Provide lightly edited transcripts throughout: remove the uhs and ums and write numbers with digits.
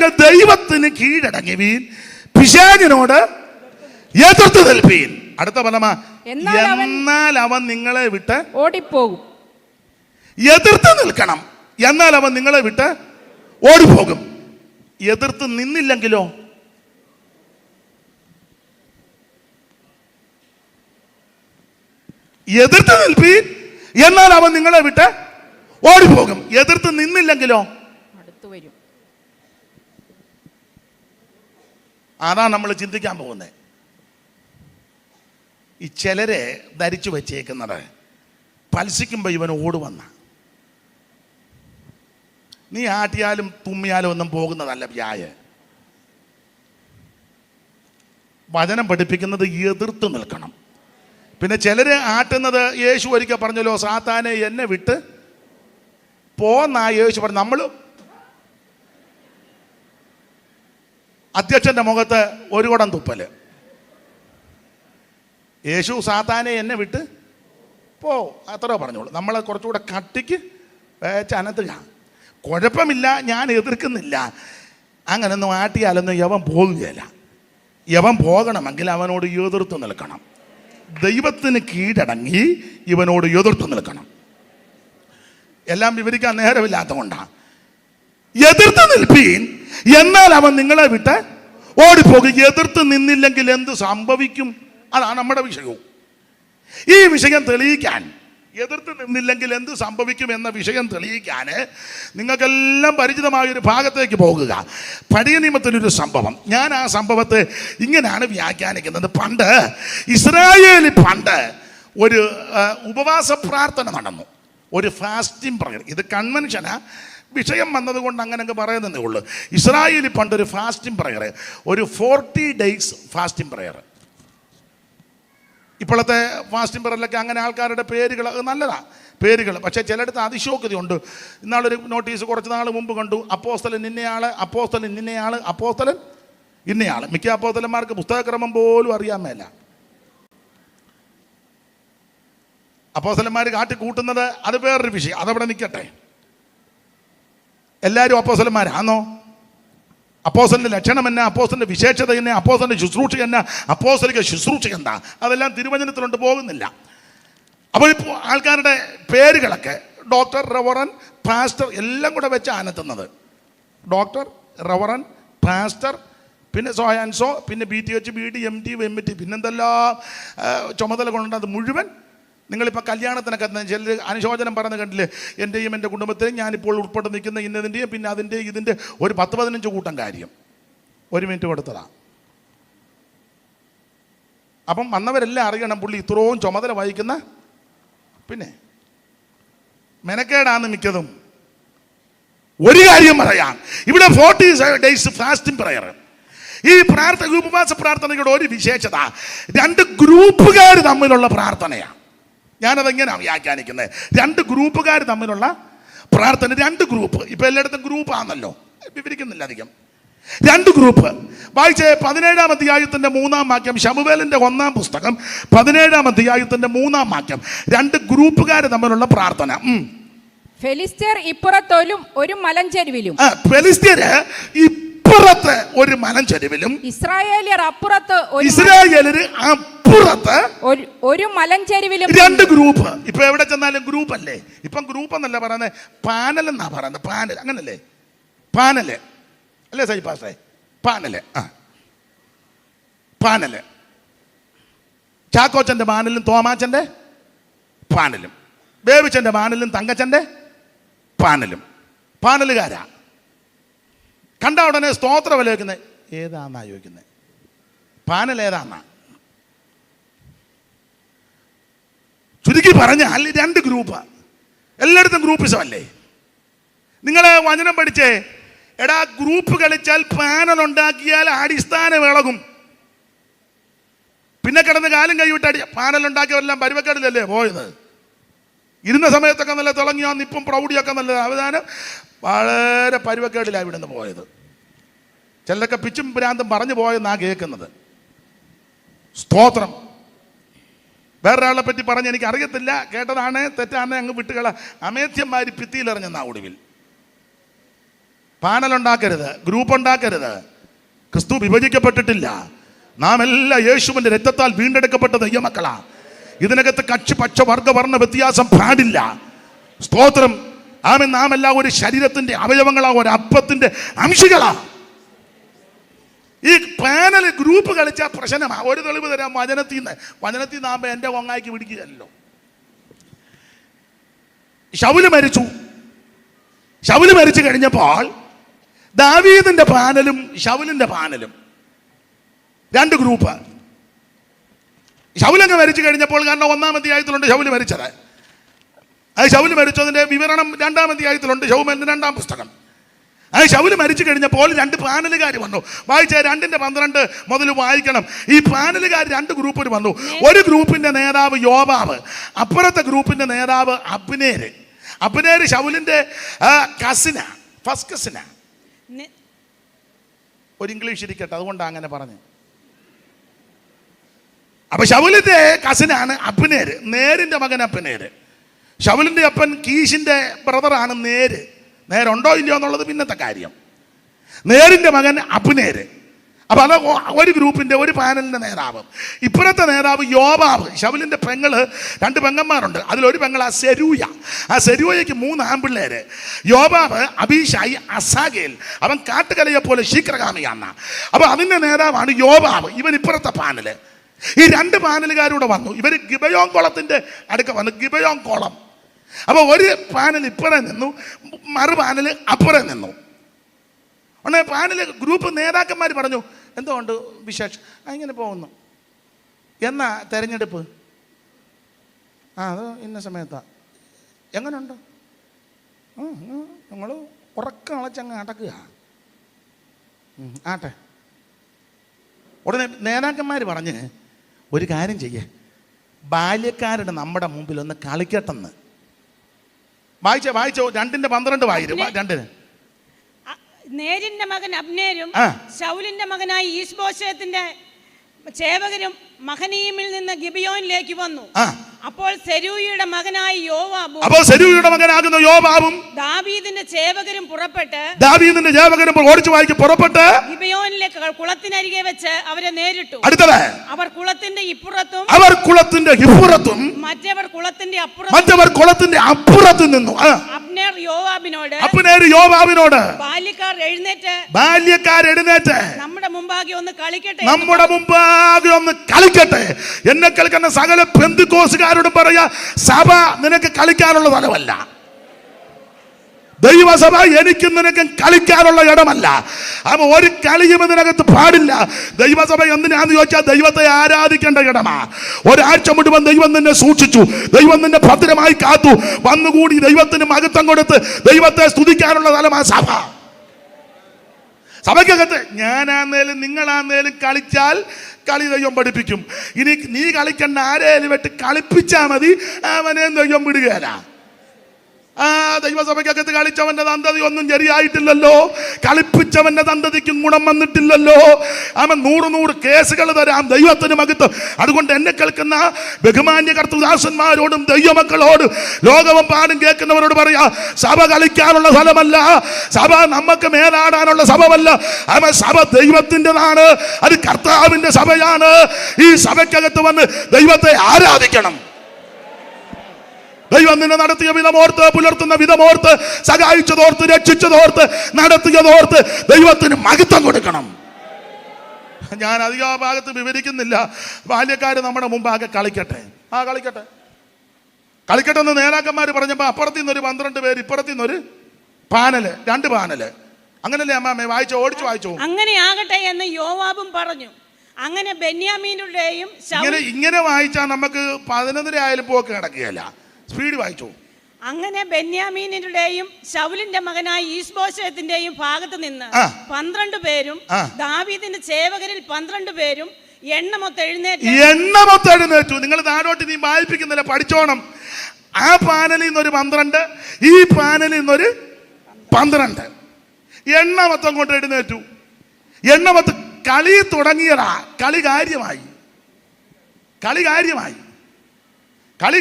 നിങ്ങൾ ദൈവത്തിന് കീഴടങ്ങുവീൻ, പിശാചിനോട് എതിർത്ത് നിൽപ്പീൻ. അടുത്ത പദമാ, എന്നാൽ അവൻ നിങ്ങളെ വിട്ട് ഓടിപ്പോകും. എതിർത്ത് നിൽക്കണം, എന്നാൽ അവൻ നിങ്ങളെ വിട്ട് ഓടിപ്പോകും. എതിർത്ത് നിന്നില്ലെങ്കിലോ? എതിർത്ത് നിൽപ്പീൻ, എന്നാൽ അവൻ നിങ്ങളെ വിട്ട് ഓടിപ്പോകും. എതിർത്ത് നിന്നില്ലെങ്കിലോ? അടുത്തു വരും. അതാണ് നമ്മൾ ചിന്തിക്കാൻ പോകുന്നത്. ഈ ചിലരെ ധരിച്ചു വച്ചേക്കുന്നത് പൽസിക്കുമ്പോൾ ഇവന് ഓടുവന്ന. നീ ആട്ടിയാലും തുമ്മിയാലും ഒന്നും പോകുന്നതല്ല വ്യായ. വചനം പഠിപ്പിക്കുന്നത് എതിർത്ത് നിൽക്കണം. പിന്നെ ചിലര് ആട്ടുന്നത്, യേശു ഒരിക്കൽ പറഞ്ഞല്ലോ, സാത്താനെ എന്നെ വിട്ട് പോന്നാ യേശു പറഞ്ഞു. നമ്മൾ അധ്യക്ഷന്റെ മുഖത്ത് ഒരു കുടം തുപ്പല്. യേശു സാത്താനെ എന്നെ വിട്ട് പോ, അത്രയോ പറഞ്ഞോളൂ. നമ്മളെ കുറച്ചുകൂടെ കട്ടിക്ക് അനത്തുക. കുഴപ്പമില്ല, ഞാൻ എതിർക്കുന്നില്ല. അങ്ങനൊന്നും ആട്ടിയാലൊന്നും യവൻ പോകുകയില്ല. യവൻ പോകണമെങ്കിൽ അവനോട് എതിർത്ത് നിൽക്കണം. ദൈവത്തിന് കീഴടങ്ങി ഇവനോട് എതിർത്ത് നിൽക്കണം. എല്ലാം വിവരിക്കാൻ നേരമില്ലാത്തതുകൊണ്ടാണ്. എതിർത്ത് നിൽപ്പീൻ, എന്നാൽ അവൻ നിങ്ങളെ വിട്ട് ഓടിപ്പോകും. എതിർത്ത് നിന്നില്ലെങ്കിൽ എന്ത് സംഭവിക്കും? അതാണ് നമ്മുടെ വിഷയവും. ഈ വിഷയം തെളിയിക്കാൻ, എതിർത്ത് നിന്നില്ലെങ്കിൽ എന്ത് സംഭവിക്കും എന്ന വിഷയം തെളിയിക്കാൻ നിങ്ങൾക്കെല്ലാം പരിചിതമായൊരു ഭാഗത്തേക്ക് പോകുക. പഴയ നിയമത്തിലൊരു സംഭവം. ഞാൻ ആ സംഭവത്തെ ഇങ്ങനെയാണ് വ്യാഖ്യാനിക്കുന്നത്. പണ്ട് ഇസ്രായേലിൽ ഒരു ഉപവാസ പ്രാർത്ഥന നടന്നു, ഒരു ഫാസ്റ്റിംഗ് പ്രയർ. ഇത് കൺവെൻഷനാ, വിഷയം വന്നതുകൊണ്ട് അങ്ങനെയൊക്കെ പറയുന്നതേ ഉള്ളൂ. ഇസ്രായേലിൽ പണ്ടൊരു ഫാസ്റ്റിംഗ് പ്രയർ, ഒരു 40 days ഫാസ്റ്റിംഗ് പ്രയർ. ഇപ്പോഴത്തെ ഫാസ്റ്റിംഗ് പ്രയറിലൊക്കെ അങ്ങനെ ആൾക്കാരുടെ പേരുകൾ നല്ലതാണ്, പേരുകൾ. പക്ഷേ ചിലയിടത്ത് അതിശോക്തിയുണ്ട്. ഇന്നാളൊരു നോട്ടീസ് കുറച്ച് നാൾ മുമ്പ് കണ്ടു, അപ്പോസ്തലൻ ഇന്നയാൾ, അപ്പോസ്തലൻ ഇന്നയാൾ, അപ്പോസ്തലൻ ഇന്നയാൾ. മിക്ക അപ്പോസ്തലന്മാർക്ക് പുസ്തകക്രമം പോലും അറിയാൻ മേല. അപ്പോസ്തലന്മാർ കാട്ടിക്കൂട്ടുന്നത് അത് വേറൊരു വിഷയം, അതവിടെ നിൽക്കട്ടെ. എല്ലാവരും അപ്പോസ്തലന്മാരാണോ? അപ്പോസ്തലന്റെ ലക്ഷണം എന്നാ, അപ്പോസ്തലന്റെ വിശേഷത എന്നാ, അപ്പോസ്തലന്റെ ശുശ്രൂഷ എന്നാ, അപ്പോസ്തലിക ശുശ്രൂഷ എന്താ, അതെല്ലാം തിരുവചനത്തിലുണ്ട്, പോകുന്നില്ല. അപ്പോൾ ഇപ്പോൾ ആൾക്കാരുടെ പേരുകളൊക്കെ ഡോക്ടർ, റവറൻ, പാസ്റ്റർ എല്ലാം കൂടെ വെച്ച് ആനത്തുന്നത്. ഡോക്ടർ, റവറൻ, പാസ്റ്റർ, പിന്നെ സോ ആൻഡ് സോ, പിന്നെ BTH, BD, MD, MT, പിന്നെന്തെല്ലാം ചുമതല കൊണ്ടത് മുഴുവൻ. നിങ്ങളിപ്പോൾ കല്യാണത്തിനൊക്കെ ചിലർ അനുശോചനം പറഞ്ഞ് കണ്ടില്ലേ, എൻ്റെയും എൻ്റെ കുടുംബത്തെയും ഞാനിപ്പോൾ ഉൾപ്പെട്ട് നിൽക്കുന്ന ഇന്നതിൻ്റെയും പിന്നെ അതിൻ്റെ ഇതിൻ്റെ ഒരു 10-15 കൂട്ടം കാര്യം 1 മിനിറ്റ് കൊടുത്തതാണ്. അപ്പം വന്നവരെല്ലാം അറിയണം പുള്ളി ഇത്രയും ചുമതല വഹിക്കുന്ന, പിന്നെ മെനക്കേടാണ് മിക്കതും. ഒരു കാര്യം പറയാം, ഇവിടെ 40 days ഫാസ്റ്റിംഗ് പ്രയർ. ഈ ഉപവാസ പ്രാർത്ഥനയുടെ ഒരു വിശേഷത, 2 ഗ്രൂപ്പുകാർ തമ്മിലുള്ള പ്രാർത്ഥനയാണ്. ഞാനതെങ്ങനെയാണ് വ്യാഖ്യാനിക്കുന്നത്? 2 ഗ്രൂപ്പുകാർ തമ്മിലുള്ള പ്രാർത്ഥന. 2 ഗ്രൂപ്പ്, ഇപ്പം എല്ലായിടത്തും ഗ്രൂപ്പാണല്ലോ, വിവരിക്കുന്നില്ല അധികം. 2 ഗ്രൂപ്പ് വായിച്ചേ. 17-ാം അധ്യായത്തിൻ്റെ 3-ാം വാക്യം, ശമൂവേലിൻ്റെ 1-ാം പുസ്തകം 17-ാം അധ്യായത്തിൻ്റെ 3-ാം വാക്യം. 2 ഗ്രൂപ്പുകാർ തമ്മിലുള്ള പ്രാർത്ഥന. ഫെലിസ്ത്യർ ഇപ്പുറത്തോലും ഒരു മലഞ്ചെരുവിലും, ഫെലിസ്ത്യര് ഇപ്പുറത്ത് ഒരു മലഞ്ചെരുവിലും, ഇസ്രായേലിയർ അപ്പുറത്ത്, ഇസ്രായേലിയര് അപ്പുറത്ത് ഒരു മലഞ്ചെരുവിലും. 2 ഗ്രൂപ്പ്. ഇപ്പൊ എവിടെ ചെന്നാലും ഗ്രൂപ്പ് അല്ലേ? ഇപ്പം ഗ്രൂപ്പ് എന്നല്ല പറയുന്നത്, പാനൽ എന്നാ പറയുന്നത്. പാനൽ, അങ്ങനല്ലേ? പാനല് അല്ലേ സൈപാസേ? പാനല്. പാനല്. ചാക്കോച്ചന്റെ പാനലും തോമാച്ചന്റെ പാനലും, ബേബിച്ചന്റെ പാനലും തങ്കച്ചന്റെ പാനലും. പാനലുകാരാ. കണ്ട ഉടനെ സ്തോത്രം വില വയ്ക്കുന്നത് ഏതാന്നാ ചോദിക്കുന്നത്? പാനൽ ഏതാന്നാ? ചുരുക്കി പറഞ്ഞാൽ 2 ഗ്രൂപ്പ്. എല്ലായിടത്തും ഗ്രൂപ്പിസമല്ലേ? നിങ്ങൾ വചനം പഠിച്ചേ. എടാ, ഗ്രൂപ്പ് കളിച്ചാൽ പാനൽ ഉണ്ടാക്കിയാൽ അടിസ്ഥാനം ഇളകും. പിന്നെ കിടന്ന് കാലും കൈവിട്ട് പാനൽ ഉണ്ടാക്കിയവരെല്ലാം പരുവക്കേടിലല്ലേ പോയത്. ഇരുന്ന സമയത്തൊക്കെ നല്ല തിളങ്ങിയാ നിപ്പും പ്രൗഢിയൊക്കെ നല്ല, അവസാനം വളരെ പരുവക്കേടിലാണ് ഇവിടെ നിന്ന് പോയത്. ചിലരൊക്കെ പിച്ചും ഭ്രാന്തും പറഞ്ഞു പോയെന്നാണ് കേൾക്കുന്നത്. സ്തോത്രം. വേറൊരാളെ പറ്റി പറഞ്ഞ് എനിക്ക് അറിയത്തില്ല, കേട്ടതാണ്, തെറ്റാണ്, അങ്ങ് വിട്ടുകള. അമേധ്യന്മാർ ഭിത്തിയിലെറിഞ്ഞെന്നാ ഒടുവിൽ. പാനലുണ്ടാക്കരുത്, ഗ്രൂപ്പ് ഉണ്ടാക്കരുത്. ക്രിസ്തു വിഭജിക്കപ്പെട്ടിട്ടില്ല. നാം എല്ലാം യേശുവിന്റെ രക്തത്താൽ വീണ്ടെടുക്കപ്പെട്ട ദൈവമക്കളാ. ഇതിനകത്ത് കക്ഷി പക്ഷ വർഗ വർണ്ണ വ്യത്യാസം പാടില്ല. സ്തോത്രം. ആമേൻ. നാം എല്ലാം ഒരു ശരീരത്തിന്റെ അവയവങ്ങളാ, ഒരു അപ്പത്തിന്റെ അംശികളാ. ഈ പാനൽ ഗ്രൂപ്പ് കളിച്ചാൽ പ്രശ്നമാ. ഒരു തെളിവ് തരാം. വചനത്തിൽ നാമ്പ എൻ്റെ കൊങ്ങായിക്ക് പിടിക്കുകയല്ലോ. ശൗല് മരിച്ചു കഴിഞ്ഞപ്പോൾ ദാവീദിന്റെ പാനലും ശൗലിന്റെ പാനലും രണ്ട് ഗ്രൂപ്പ്. ശൗലങ്ങ് മരിച്ചു കഴിഞ്ഞപ്പോൾ, കാരണം 1-ാം അധ്യായത്തിലുണ്ട് ശൗല് മരിച്ചത്. അത് ശൗല് മരിച്ചതിന്റെ വിവരണം 2-ാം അധ്യായത്തിലുണ്ട്, ശൗമേലിന്റെ 2-ാം പുസ്തകം. അത് ശൗല് മരിച്ചു കഴിഞ്ഞപ്പോൾ 2 പാനലുകാർ വന്നു. വായിച്ച 2:12 മുതൽ വായിക്കണം. ഈ പാനലുകാർ 2 ഗ്രൂപ്പിൽ വന്നു. ഒരു ഗ്രൂപ്പിന്റെ നേതാവ് യോവാബ്, അപ്പുറത്തെ ഗ്രൂപ്പിന്റെ നേതാവ് അബ്നേര്. അബ്നേര് ശൗലിന്റെ കസിനാ, ഫസ്റ്റ് കസിനാ. ഒരു ഇംഗ്ലീഷ് ഇരിക്കട്ടെ, അതുകൊണ്ടാണ് അങ്ങനെ പറഞ്ഞു. അപ്പൊ ശൗലിന്റെ കസിനാണ് അബ്നേര്, നേരിന്റെ മകൻ അബ്നേര്. ശൗലിന്റെ അപ്പൻ കീശിന്റെ ബ്രദറാണ് നേര്. നേരുണ്ടോ ഇല്ലയോ എന്നുള്ളത് പിന്നത്തെ കാര്യം. നേരിന്റെ മകൻ അബ്നേര്. അപ്പൊ അത് ഒരു ഗ്രൂപ്പിന്റെ, ഒരു പാനലിന്റെ നേതാവ്. ഇപ്പുറത്തെ നേതാവ് യോവാബ്. ശൗലിന്റെ പെങ്ങള് 2 പെങ്ങന്മാരുണ്ട്. അതിലൊരു പെങ്ങളാ സെരൂയ. ആ സെരൂയയ്ക്ക് 3 ആൺപിള്ളേര്. യോവാബ്, അബീഷായി, അസാഗേൽ. അവൻ കാട്ടുകലയെ പോലെ ശീഘ്രഗാമിയാണ്. അപ്പൊ അതിന്റെ നേതാവാണ് യോവാബ്. ഇവൻ ഇപ്പുറത്തെ പാനല്. ഈ 2 പാനലുകാരൂടെ വന്നു. ഇവര് ഗിബയോൻ കുളത്തിന്റെ അടുക്ക വന്നു. ഗിബയോൻ കുളം. അപ്പൊ ഒരു പാനൽ ഇപ്പുറേ നിന്നു, മറു പാനൽ അപ്പുറേ നിന്നു. ഉടനെ പാനല് ഗ്രൂപ്പ് നേതാക്കന്മാർ പറഞ്ഞു, എന്തുകൊണ്ട് വിശേഷം? ഇങ്ങനെ പോകുന്നു. എന്നാ തെരഞ്ഞെടുപ്പ്? അത് ഇന്ന സമയത്താ. എങ്ങനെയുണ്ട്? ഞങ്ങൾ ഉറക്കം അളച്ചങ്ങ് അടക്കുക. ആട്ടെ. ഉടനെ നേതാക്കന്മാർ പറഞ്ഞ്, ഒരു കാര്യം ചെയ്യേ, ബാല്യക്കാരുടെ നമ്മുടെ മുമ്പിൽ ഒന്ന് കളിക്കട്ടെന്ന്. വായിച്ചോ 2:12 വായിരും. 2 നേരിന്റെ മകൻ അബ്നേരും ശൗലിന്റെ മകനായ ഈശ്ബോശേത്തിന്റെ ചേവകരും മഹനീമിൽ നിന്ന് ഗിബിയോനിലേക്ക് വന്നു. അപ്പോൾ സെരൂയയുടെ മകനായ യോവാബും ദാവീദിന്റെ ചേവകരും ഓടിച്ചു വായിക്ക് പുറപ്പെട്ട് ഗിബിയോനിലെ കുളത്തിനരികെ വെച്ച് അവരെ നേരിട്ടു. അടുത്തത്, അവർ കുളത്തിന്റെ ഇപ്പുറത്തും മറ്റവർ കുളത്തിന്റെ അപ്പുറത്തും നിന്നു. അബ്നേർ യോവാബിനോട് ബാല്യക്കാർ എഴുന്നേറ്റ് നമ്മുടെ മുമ്പാകെ ഒന്ന് കളിക്കട്ടെ. എന്നെ കേൾക്കുന്ന സകല പെന്തിക്കോസുകാരോട് പറയാ, സഭ നിനക്ക് കളിക്കാനുള്ള സ്ഥലമല്ല. ദൈവസഭ എനിക്കും നിനക്കും കളിക്കാനുള്ള ഇടമല്ല. അപ്പൊ ഒരു കളിയും ഇതിനകത്ത് പാടില്ല. ദൈവസഭ എന്തിനാന്ന് ചോദിച്ചാൽ ദൈവത്തെ ആരാധിക്കേണ്ട ഇടമാ. ഒരാഴ്ച മുഴുവൻ ദൈവം നിന്നെ സൂക്ഷിച്ചു, ദൈവം നിന്നെ ഭദ്രമായി കാത്തു. വന്നുകൂടി ദൈവത്തിന് മഹത്വം കൊടുത്ത് ദൈവത്തെ സ്തുതിക്കാനുള്ള സ്ഥലമാ സഭ. സഭയ്ക്കകത്ത് ഞാനാന്നേലും നിങ്ങളാന്നേലും കളിച്ചാൽ കളി ദൈവം പഠിപ്പിക്കും. ഇനി നീ കളിക്കണ്ട, ആരേലും വെട്ട് കളിപ്പിച്ചാ മതി, അവനെ ദൈവം വിടുകയല്ല. ദൈവസഭയ്ക്കകത്ത് കളിച്ചവന്റെ തന്തതി ഒന്നും ശരിയായിട്ടില്ലല്ലോ, കളിപ്പിച്ചവന്റെ തന്തതിക്കും ഗുണം വന്നിട്ടില്ലല്ലോ. അവൻ 100 കേസുകൾ തരാം, ദൈവത്തിന് മഹത്വം. അതുകൊണ്ട് എന്നെ കേൾക്കുന്ന ബഹുമാന്യ കർത്തൃദാസന്മാരോടും ദൈവമക്കളോട് ലോകവും പാടും കേൾക്കുന്നവരോട് പറയാ, സഭ കളിക്കാനുള്ള സ്ഥലമല്ല, സഭ നമുക്ക് മേലാടാനുള്ള സഭമല്ല. അവൻ സഭ ദൈവത്തിൻ്റെതാണ്, അത് കർത്താവിന്റെ സഭയാണ്. ഈ സഭയ്ക്കകത്ത് വന്ന് ദൈവത്തെ ആരാധിക്കണം. ദൈവം നിന്നെ നടത്തിയ വിധമോർത്ത്, പുലർത്തുന്ന വിധമോർത്ത്, സഹായിച്ചതോർത്ത്, രക്ഷിച്ചതോർത്ത്, നടത്തിയതോർത്ത് ദൈവത്തിന് മഹത്വം കൊടുക്കണം. ഞാൻ അധിക ഭാഗത്ത് വിവരിക്കുന്നില്ല. ബാല്യക്കാര് നമ്മുടെ മുമ്പാകെ കളിക്കട്ടെ. കളിക്കട്ടെ എന്ന് നേതാക്കന്മാർ പറഞ്ഞപ്പോൾ അപ്പുറത്തു നിന്നൊരു 12 പേര്, ഇപ്പുറത്തു നിന്നൊരു പാനല്, 2 പാനല്. അങ്ങനല്ലേ അമ്മാമ്മേ? വായിച്ചോ. അങ്ങനെ ആകട്ടെ എന്ന് യോവാബും പറഞ്ഞു. അങ്ങനെ ബെന്യാമീനുടെയും ഇങ്ങനെ വായിച്ചാൽ നമുക്ക് 11 ആയാലും പോക്ക് കിടക്കുകയല്ല. സ്പീഡ് വായിച്ചു. അങ്ങനെ ബെന്യാമീനുടെയും ശൗലിന്റെ മകനായ ഈശ്ബോശേത്തിന്റെയും ഭാഗത്ത് നിന്ന് 12 പേരും ദാവീദിന്റെ ചേവകരിൽ 12 പേരും എണ്ണമൊത്ത് എഴുന്നേറ്റു. നിങ്ങൾ താഴോട്ട് നീ വായിപ്പിക്കുന്നില്ല, പഠിച്ചോണം. ആ പാനലിൽ നിന്നൊരു 12, ഈ പാനലിൽ നിന്നൊരു 12 എണ്ണമൊത്തം കൊണ്ട് എഴുന്നേറ്റു. എണ്ണമൊത്ത് കളി തുടങ്ങിയതാ. കളി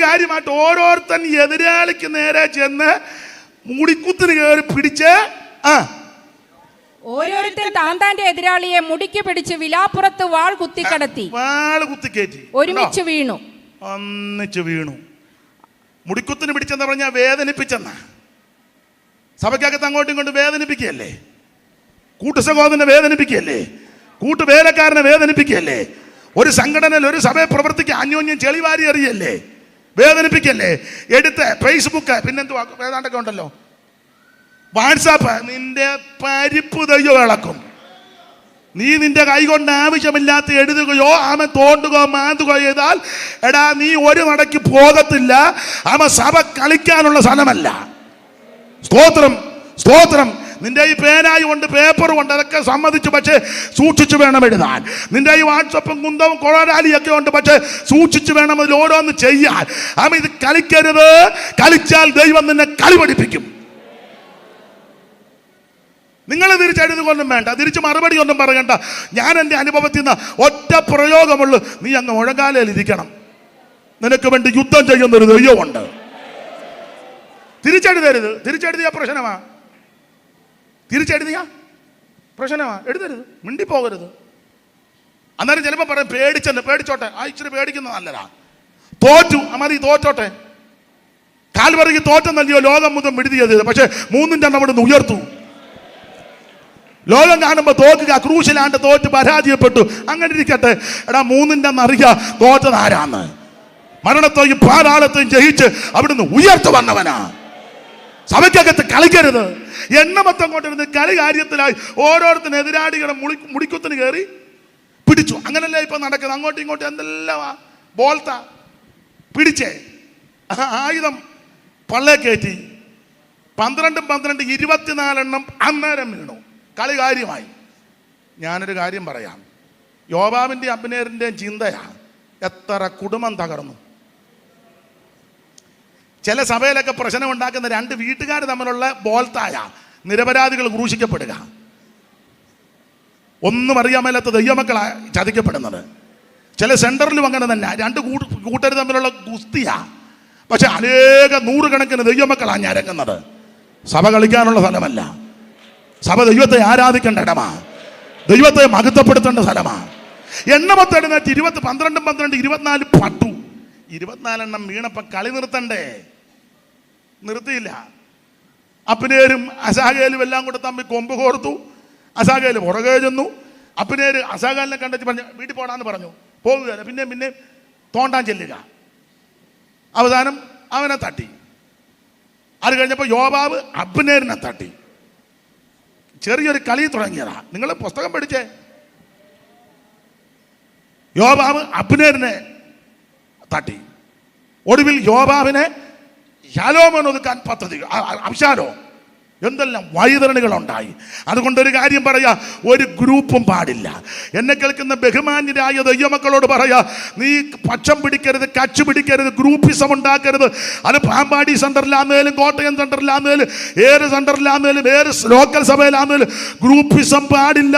കാര്യമായിട്ട് ഓരോരുത്തൻ എതിരാളിക്ക് നേരെ ചെന്ന് മുടിക്കുത്തിന് കയറി പിടിച്ച് ഓരോരുത്തൻ താന്താന്റെ എതിരാളിയെ മുടിക്ക് പിടിച്ച് വിലാപ്പുറത്ത് വാൾ കുത്തിക്കടത്തി വാള് കുത്തിക്കയറ്റി ഒരുമിച്ച് വീണു. ഒന്നിച്ച് വീണു. മുടിക്കുത്തിന് പിടിച്ചെന്ന് പറഞ്ഞാൽ വേദനിപ്പിച്ചെന്നാ. സഭയ്ക്കകത്ത് അങ്ങോട്ടും ഇങ്ങോട്ടും വേദനിപ്പിക്കുകയല്ലേ, കൂട്ടുസഹോദരനെ വേദനിപ്പിക്കുകയല്ലേ, കൂട്ടുവേലക്കാരനെ വേദനിപ്പിക്കുകയല്ലേ, ഒരു സംഘടനയിൽ ഒരു സഭയെ പ്രവർത്തിക്കുക അന്യോന്യം ചെളിവാരി എറിയല്ലേ, വേദനിപ്പിക്കല്ലേ. എടുത്ത് ഫേസ്ബുക്ക് പിന്നെന്തുവാ ഏതാണ്ടൊക്കെ ഉണ്ടല്ലോ, വാട്സാപ്പ്, നിന്റെ പരിപ്പ് തയ്യോ ഇളക്കും. നീ നിന്റെ കൈ കൊണ്ട് ആവശ്യമില്ലാത്ത എഴുതുകയോ തോണ്ടുകയോ മാന്തുകയോ ചെയ്താൽ എടാ നീ ഒരു നടക്ക് പോകത്തില്ല. സഭ കളിക്കാനുള്ള സ്ഥലമല്ല. സ്തോത്രം സ്തോത്രം. നിന്റെ ഈ പേനായി കൊണ്ട് പേപ്പർ കൊണ്ട് അതൊക്കെ സമ്മതിച്ചു, പക്ഷേ സൂക്ഷിച്ചു വേണം എഴുതാൻ. നിന്റെ ഈ വാട്സപ്പും കുന്തവും കൊളരാലിയൊക്കെ ഉണ്ട്, പക്ഷേ സൂക്ഷിച്ചു വേണം അതിൽ ഓരോന്ന് ചെയ്യാൻ. ഇത് കളിക്കരുത്. കളിച്ചാൽ ദൈവം നിന്നെ കളി പഠിപ്പിക്കും. നിങ്ങൾ തിരിച്ചെഴുതുകൊണ്ടും വേണ്ട, തിരിച്ച് മറുപടി ഒന്നും പറയണ്ട. ഞാൻ എൻ്റെ അനുഭവത്തിൽ നിന്ന് ഒറ്റ പ്രയോഗമുള്ളൂ, നീ അങ്ങ് മുഴങ്കാലയിൽ ഇരിക്കണം. നിനക്ക് വേണ്ടി യുദ്ധം ചെയ്യുന്നൊരു ദൈവമുണ്ട്. തിരിച്ചെഴുതരുത്. തിരിച്ചെഴുതിയ പ്രശ്നമാ. തിരിച്ചെഴുതിയ പ്രശ്നമാ. എഴുതരുത്, മിണ്ടിപ്പോകരുത്. അന്നേരം ചിലപ്പോൾ പറയും പേടിച്ചെന്ന്. പേടിച്ചോട്ടെ, ഇച്ചിരി പേടിക്കുന്നത് നല്ലതാ. തോറ്റു, മതി, തോറ്റോട്ടെ. കാൽവറിക്ക് തോറ്റം നൽകിയോ ലോകം മുതൽ വിടുതിയത്, പക്ഷെ മൂന്നിൻ്റെ എണ്ണം അവിടെ നിന്ന് ഉയർത്തു. ലോകം കാണുമ്പോൾ തോക്കുക, ക്രൂശിലാണ്ട് തോറ്റ് പരാജയപ്പെട്ടു. അങ്ങനെ ഇരിക്കട്ടെ. എടാ മൂന്നിൻ്റെ അറിയ തോറ്റത് ആരാന്ന്. മരണത്തെയും പാതാളത്തെയും ജയിച്ച് അവിടുന്ന് ഉയർത്തു വന്നവനാ. സഭയ്ക്കകത്ത് കളിക്കരുത്. എണ്ണമൊത്തം കൊണ്ടിരുന്ന് കളി കാര്യത്തിലായി ഓരോരുത്തരും എതിരാളികളെ മുടിക്കുത്തിന് കയറി പിടിച്ചു. അങ്ങനല്ലേ ഇപ്പൊ നടക്കുന്നത്. അങ്ങോട്ടും ഇങ്ങോട്ടും എന്തെല്ലാം ബോൾത്ത പിടിച്ചേ ആയുധം പള്ളേ കയറ്റി 12 24 അന്നേരം വീണു. കളി കാര്യമായി. ഞാനൊരു കാര്യം പറയാം. യോവാബിൻ്റെ അബ്നേറിൻ്റെയും ചിന്തയാ എത്ര കുടുംബം തകർന്നു. ചില സഭയിലൊക്കെ പ്രശ്നം ഉണ്ടാക്കുന്ന രണ്ട് വീട്ടുകാർ തമ്മിലുള്ള ബോൾത്തായ നിരപരാധികൾ ക്രൂശിക്കപ്പെടുക. ഒന്നും അറിയാൻ മേലാത്ത ദൈവമക്കളാ ചതിക്കപ്പെടുന്നത്. ചില സെന്ററിലും അങ്ങനെ തന്നെ രണ്ട് കൂട്ടർ തമ്മിലുള്ള ഗുസ്തിയാ. പക്ഷെ അനേക നൂറുകണക്കിന് ദൈവമക്കളാ ഞരങ്ങുന്നത്. സഭ കളിക്കാനുള്ള സ്ഥലമല്ല. സഭ ദൈവത്തെ ആരാധിക്കേണ്ട ഇടമാ. ദൈവത്തെ മഹത്വപ്പെടുത്തേണ്ട സ്ഥലമാ. എണ്ണമെടുത്ത് 12 24 പട്ടു. 24 എണ്ണം വീണപ്പം കളി നിർത്തണ്ടേ? നിർത്തിയില്ല. അബ്നേരും അസാഹേലും എല്ലാം കൂടെ തമ്മിൽ കൊമ്പ് കോർത്തു. അസാഹേൽ പുറകെ ചെന്നു. അബ്നേര് അസാഹേലിനെ കണ്ടിട്ട് പറഞ്ഞു വീട്ടിൽ പോടാന്ന് പറഞ്ഞു. പോകുകയല്ല. പിന്നെ തോണ്ടാൻ ചെല്ലുക. അവസാനം അവനെ തട്ടി. അത് കഴിഞ്ഞപ്പോൾ യോവാബ് അബ്നേരിനെ തട്ടി. ചെറിയൊരു കളി തുടങ്ങിയതാ. നിങ്ങൾ പുസ്തകം പഠിച്ചേ. യോവാബ് അബ്നേരിനെ തട്ടി. ഒടുവിൽ യോവാബിനെ ശലോമോൻ ഒതുക്കാൻ പദ്ധതി. അബ്ശാലോ എന്തെല്ലാം വഴിതരണികളുണ്ടായി. അതുകൊണ്ടൊരു കാര്യം പറയാ, ഒരു ഗ്രൂപ്പും പാടില്ല. എന്നെ കേൾക്കുന്ന ബഹുമാന്യരായ ദൈവമക്കളോട് പറയാ, നീ പക്ഷം പിടിക്കരുത്, കച്ച് പിടിക്കരുത്, ഗ്രൂപ്പിസം ഉണ്ടാക്കരുത്. അത് പാമ്പാടി സെന്ററിലാന്നേലും കോട്ടയം സെന്ററിലാന്നേലും ഏത് സെന്ററിലാന്നേലും ഏത് ലോക്കൽ സഭയിലാന്നേലും ഗ്രൂപ്പിസം പാടില്ല.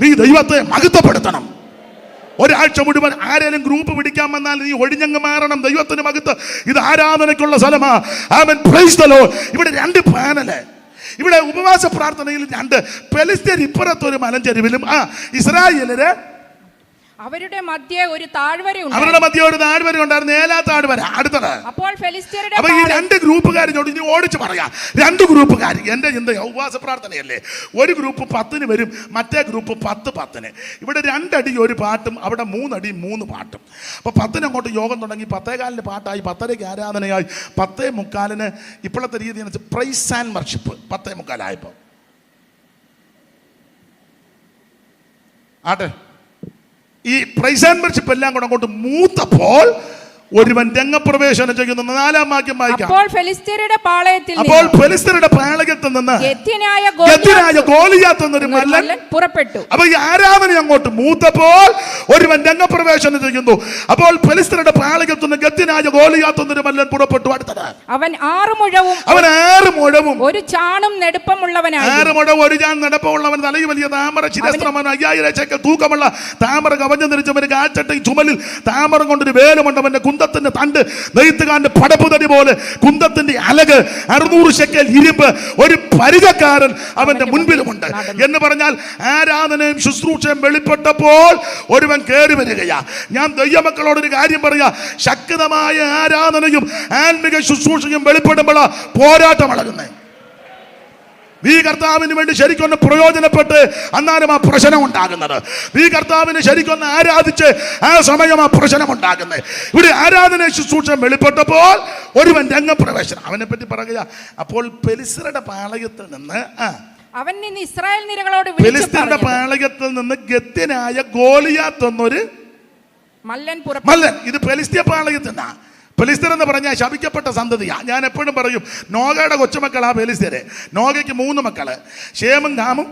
നീ ദൈവത്തെ മഹത്വപ്പെടുത്തണം. ഒരാഴ്ച മുഴുവൻ ആരെങ്കിലും ഗ്രൂപ്പ് പിടിക്കാൻ വന്നാൽ നീ ഒഴിഞ്ഞങ്ങ് മാറണം. ദൈവത്തിന് മഹത്വം. ഇത് ആരാധനയ്ക്കുള്ള സ്ഥലമാ. ആമേൻ, പ്രൈസ് ദി ലോർഡ്. ഇവിടെ 2 പാനല്. ഇവിടെ ഉപവാസ പ്രാർത്ഥനയിൽ 2 ഫെലിസ്ത്യർ ഇപ്പുറത്തൊരു മലഞ്ചെരിവിലും ഇസ്രായേലര് അവരുടെ മധ്യേ ഒരു താഴ്വര ഉണ്ടായിരുന്നു. ഏലാ താഴ്വര അടുത്തത്. അപ്പോൾ ഫെലിസ്ത്യരുടെ അപ്പൊ ഈ 2 ഗ്രൂപ്പുകാരോട് ഇനി ഓടിച്ച് പറയാ. 2 ഗ്രൂപ്പുകാർ. എന്റെ ചിന്ത ഉപവാസ പ്രാർത്ഥനയല്ലേ. ഒരു ഗ്രൂപ്പ് 10 വരും, മറ്റേ ഗ്രൂപ്പ് 10. ഇവിടെ 2 അടി ഒരു പാട്ടും അവിടെ 3 അടി 3 പാട്ടും. അപ്പൊ 10 അങ്ങോട്ട് യോഗം തുടങ്ങി. 10:15 പാട്ടായി, 10:30 ആരാധനയായി, 10:45 ഇപ്പോഴത്തെ രീതി പ്രൈസ് ആൻഡ് വർഷിപ്പ്. 10:45 ആട്ടെ. ഈ പ്രൈസ് ആൻഡ് വർഷിപ്പ് എല്ലാം കൂടെ അങ്ങോട്ട് മൂത്തപ്പോൾ ഒരുവൻ രംഗപ്രവേശനം ചെയ്യുന്നു. 4-ാം വാക്യം വായിക്കാം. അപ്പോൾ ഫെലിസ്ത്യരുടെ പാളയത്തിൽ നിന്ന് ഗത്യനായ ഗോലിയാത്ത് എന്നൊരു മല്ലൻ പുറപ്പെട്ടു. അപ്പൊ ഈ ആരാധന അങ്ങോട്ട് മൂത്തപ്പോൾ ഒരുവൻ രംഗപ്രവേശനം ചെയ്യുന്നു. അപ്പോൾ ഫെലിസ്ത്യരുടെ പാളയത്തിൽ നിന്ന് ഗത്യനായ ഗോലിയാത്ത് എന്നൊരു മല്ലൻ പുറപ്പെട്ടു. അടുത്തത് അവൻ 6 മുഴവും ഒരു ചാണും നെടുപ്പമുള്ളവനായി. 6 മുഴവും ഒരു ചാൺ നെടുപ്പമുള്ളവൻ, തലയിൽ വലിയ താമര, ശിരസ്ത്രമൻ, 5000 ശേക്കൽ തൂക്കമുള്ള താമര കവഞ്ഞു നിരിച്ചവന് കാൽച്ചട്ടയും ചുമലിൽ താമര കൊണ്ടൊരു വേലുമുണ്ട്. അവന്റെ കുന്തം കുന്തത്തിന്റെ തണ്ട്, നെയ്ത്തുകാരന്റെ പടപ്പുതടി പോലെ കുന്തത്തിന്റെ അലക്, 600 ശെക്കൽ ഇരുമ്പ്, ഒരു പരിചക്കാരൻ അവന്റെ മുൻപിലുമുണ്ട് എന്ന് പറഞ്ഞാൽ ആരാധനയും ശുശ്രൂഷയും വെളിപ്പെട്ടപ്പോൾ ഒരുവൻ കയറി വരികയാ. ഞാൻ ദൈവമക്കളോടൊരു കാര്യം പറയാ, ശക്തമായ ആരാധനയും ആത്മിക ശുശ്രൂഷയും വെളിപ്പെടുമ്പോഴാ പോരാട്ടം അളകുന്നേ. ഈ കർത്താവിന് വേണ്ടി ശരിക്കൊന്ന് പ്രയോജനപ്പെട്ട് അന്നാലും ആ പ്രശ്നം ഉണ്ടാകുന്നത്. ഈ കർത്താവിനെ ശരിക്കൊന്ന് ആരാധിച്ച് ആ സമയം ആ പ്രശ്നം ഉണ്ടാകുന്നത്. ഇവിടെ ആരാധന ശുശ്രൂഷ വെളിപ്പെട്ടപ്പോൾ ഒരുവൻ രംഗപ്രവേശനം. അവനെ പറ്റി പറയുക, അപ്പോൾ പെലിസ്തരുടെ പാളയത്തിൽ നിന്ന് അവൻ നിന്ന് ഇസ്രായേൽ നിരകളോട് പെലിസ്തരുടെ പാളയത്തിൽ നിന്ന് ഗത്യനായ ഗോലിയാത്ത് എന്നൊരു മല്ലൻ. ഇത് പെലിസ്ത്യ പാളയത്തിൽ നിന്നാ. ഫെലിസ്തീർ എന്ന് പറഞ്ഞാൽ ശപിക്കപ്പെട്ട സന്തതിയാ. ഞാൻ എപ്പോഴും പറയും, നോഗയുടെ കൊച്ചുമക്കളാ ഫെലിസ്തീര്. നോഗയ്ക്ക് 3 മക്കള്, ഷേമും ഹാമും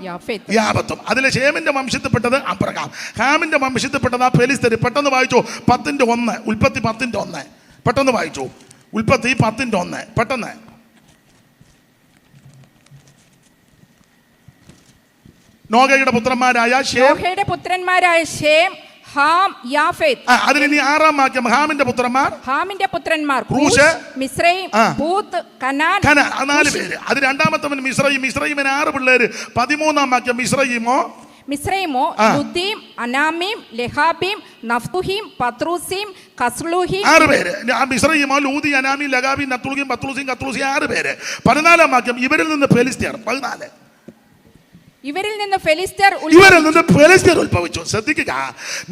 യാഫത്തും. അതിലെ ഷേമിന്റെ വംശത്തിൽപ്പെട്ടത് അബ്രഹാം, ഹാമിന്റെ വംശത്തിൽപ്പെട്ടത് ആ ഫെലിസ്തീർ. പെട്ടെന്ന് വായിച്ചു 10:1, ഉൽപ്പത്തി 10:1. പെട്ടെന്ന് വായിച്ചു ഉൽപ്പത്തി 10:1. പെട്ടെന്ന് നോഗയുടെ പുത്രന്മാരായ ഷേം, ഹാം, യാഫേത്ത്. അതിലിനി 6-ാം വാക്യം, ഹാമിന്റെ പുത്രന്മാർ കൂശ്, മിസ്രയീം, പൂത്ത്, കനാൻ. 4 പേര്. അത് രണ്ടാമത്തവൻ മിസ്രയീമിന് 6 പിള്ളേര്. 13-ാം വാക്യം, മിസ്രയീമോ ലുദീം, അനാമീം, ലെഹാബീം, നഫ്തുഹീം, പത്രൂസീം, കസ്ലൂഹീം. 6 പേര്. മിസ്രയീമോ, ലൂദി, അനാമീം, ലഗാബീം, നത്തുൽഹീം, പത്രൂസീം, 6 പേര്. 14-ാം വാക്യം, ഇവരിൽ നിന്ന് ഫെലിസ്ത്യർ. 14 ഇവരിൽ നിന്ന് ഫെലിസ്ത്യർ ഉത്ഭവിച്ചു. ശ്രദ്ധിക്കുക,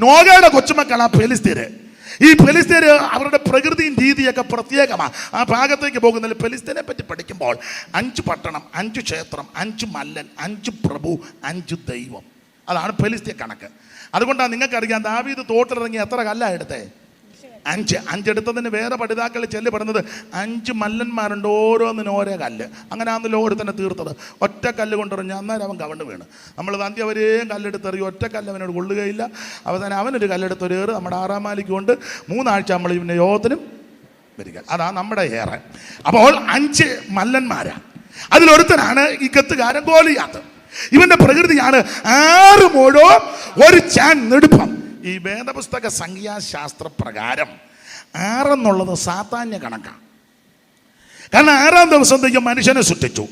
നോഗയുടെ കൊച്ചുമക്കളാ ഫെലിസ്ത്യര്. ഈ ഫെലിസ്ത്യര് അവരുടെ പ്രകൃതിയും രീതിയൊക്കെ പ്രത്യേകമാണ്. ആ ഭാഗത്തേക്ക് പോകുന്നതിൽ ഫെലിസ്ത്യനെ പറ്റി പഠിക്കുമ്പോൾ 5 പട്ടണം, 5 ക്ഷേത്രം, 5 മല്ലൻ, 5 പ്രഭു, 5 ദൈവം. അതാണ് ഫെലിസ്ത്യ കണക്ക്. അതുകൊണ്ടാണ് നിങ്ങൾക്കറിയാം, ദാവീദ് തോട്ടിലിറങ്ങി എത്ര കല്ലാ എടുത്തേ? 5 എടുത്തതിന് വേറെ പഠിതാക്കൾ ചെല്ല് പറഞ്ഞത് 5 മല്ലന്മാരുണ്ട്, ഓരോന്നിനും ഓരോ കല്ല്. അങ്ങനെ ആണല്ലോ ഓരോരുത്തന്നെ തീർത്തത്. ഒറ്റ കല്ല് കൊണ്ടെറിഞ്ഞ് അന്നേരം അവൻ കവണ്ട് വീണ്. നമ്മൾ താന്തി അവരെയും കല്ലെടുത്തെറിയും, ഒറ്റ കല്ല് അവനോട് കൊള്ളുകയില്ല. അവസാനം അവനൊരു കല്ലെടുത്തൊരു ഏറ് നമ്മുടെ 6-ാം മാലിക്ക് കൊണ്ട് 3 ആഴ്ച നമ്മൾ ഇവൻ്റെ യോഗത്തിനും വരിക. അതാണ് നമ്മുടെ ഏറെ. അപ്പോൾ 5 മല്ലന്മാരാണ്. അതിലൊരുത്തനാണ് ഈ കത്തുകാരൻ ഗോലിയാത്ത്. ഇവന്റെ പ്രകൃതിയാണ് 6 മുഴോ 1 ചാൻ നെടുപ്പം. ഈ വേദപുസ്തക സംഖ്യാശാസ്ത്ര പ്രകാരം 6 എന്നുള്ളത് സാത്താന്യ കണക്കാണ്. കാരണം 6-ാം ദിവസം ദൈവം മനുഷ്യനെ സൃഷ്ടിച്ചു.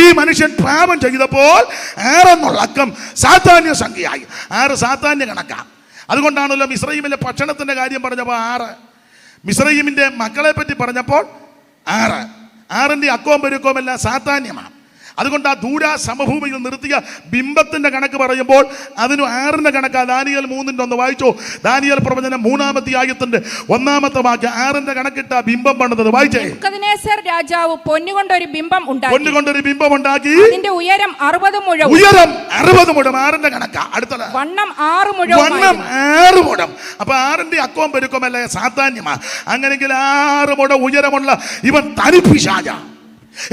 ഈ മനുഷ്യൻ പാപം ചെയ്തപ്പോൾ 6 എന്നുള്ള അക്കം സാത്താന്യ സംഖ്യയായി. 6 സാത്താന്യ കണക്കാണ്. അതുകൊണ്ടാണല്ലോ മിസ്രയീമിലെ ഭക്ഷണത്തിന്റെ കാര്യം പറഞ്ഞപ്പോൾ 6, മിസ്രയീമിന്റെ മക്കളെ പറ്റി പറഞ്ഞപ്പോൾ 6. 6ന്റെ അക്കവും പെരുക്കവും എല്ലാം സാത്താന്യമാണ്. അതുകൊണ്ട് ആ ദൂര സമഭൂമിയിൽ നിർത്തിയ ബിംബത്തിന്റെ കണക്ക് പറയുമ്പോൾ അതിന് 6ന്റെ കണക്കാണ്. ദാനിയേൽ 3:1 വായിച്ചോ. ദാനിയേൽ പ്രവചനം 3-ാം അധ്യായത്തിന്റെ 1-ാമത്തെ വാക്യം 6ന്റെ കണക്കിട്ട ബിംബം പണിതത് വായിച്ചേ. നെബൂഖദ്നേസർ രാജാവ് പൊന്നുകൊണ്ടൊരു ബിംബം ഉണ്ടാക്കി. അതിന്റെ ഉയരം 60 മുഴം. 60 മുഴം 6ന്റെ കണക്കാ. അടുത്തത് വണ്ണം 6 മുഴം. 6 മുഴം. അപ്പൊ 6ന്റെ അക്കവും പെരുക്കമല്ല സാത്താന്യമാ. അങ്ങനെങ്കിൽ 6 മുഴം ഉയരമുള്ള ഇവൻ തനിപ്പിശാച.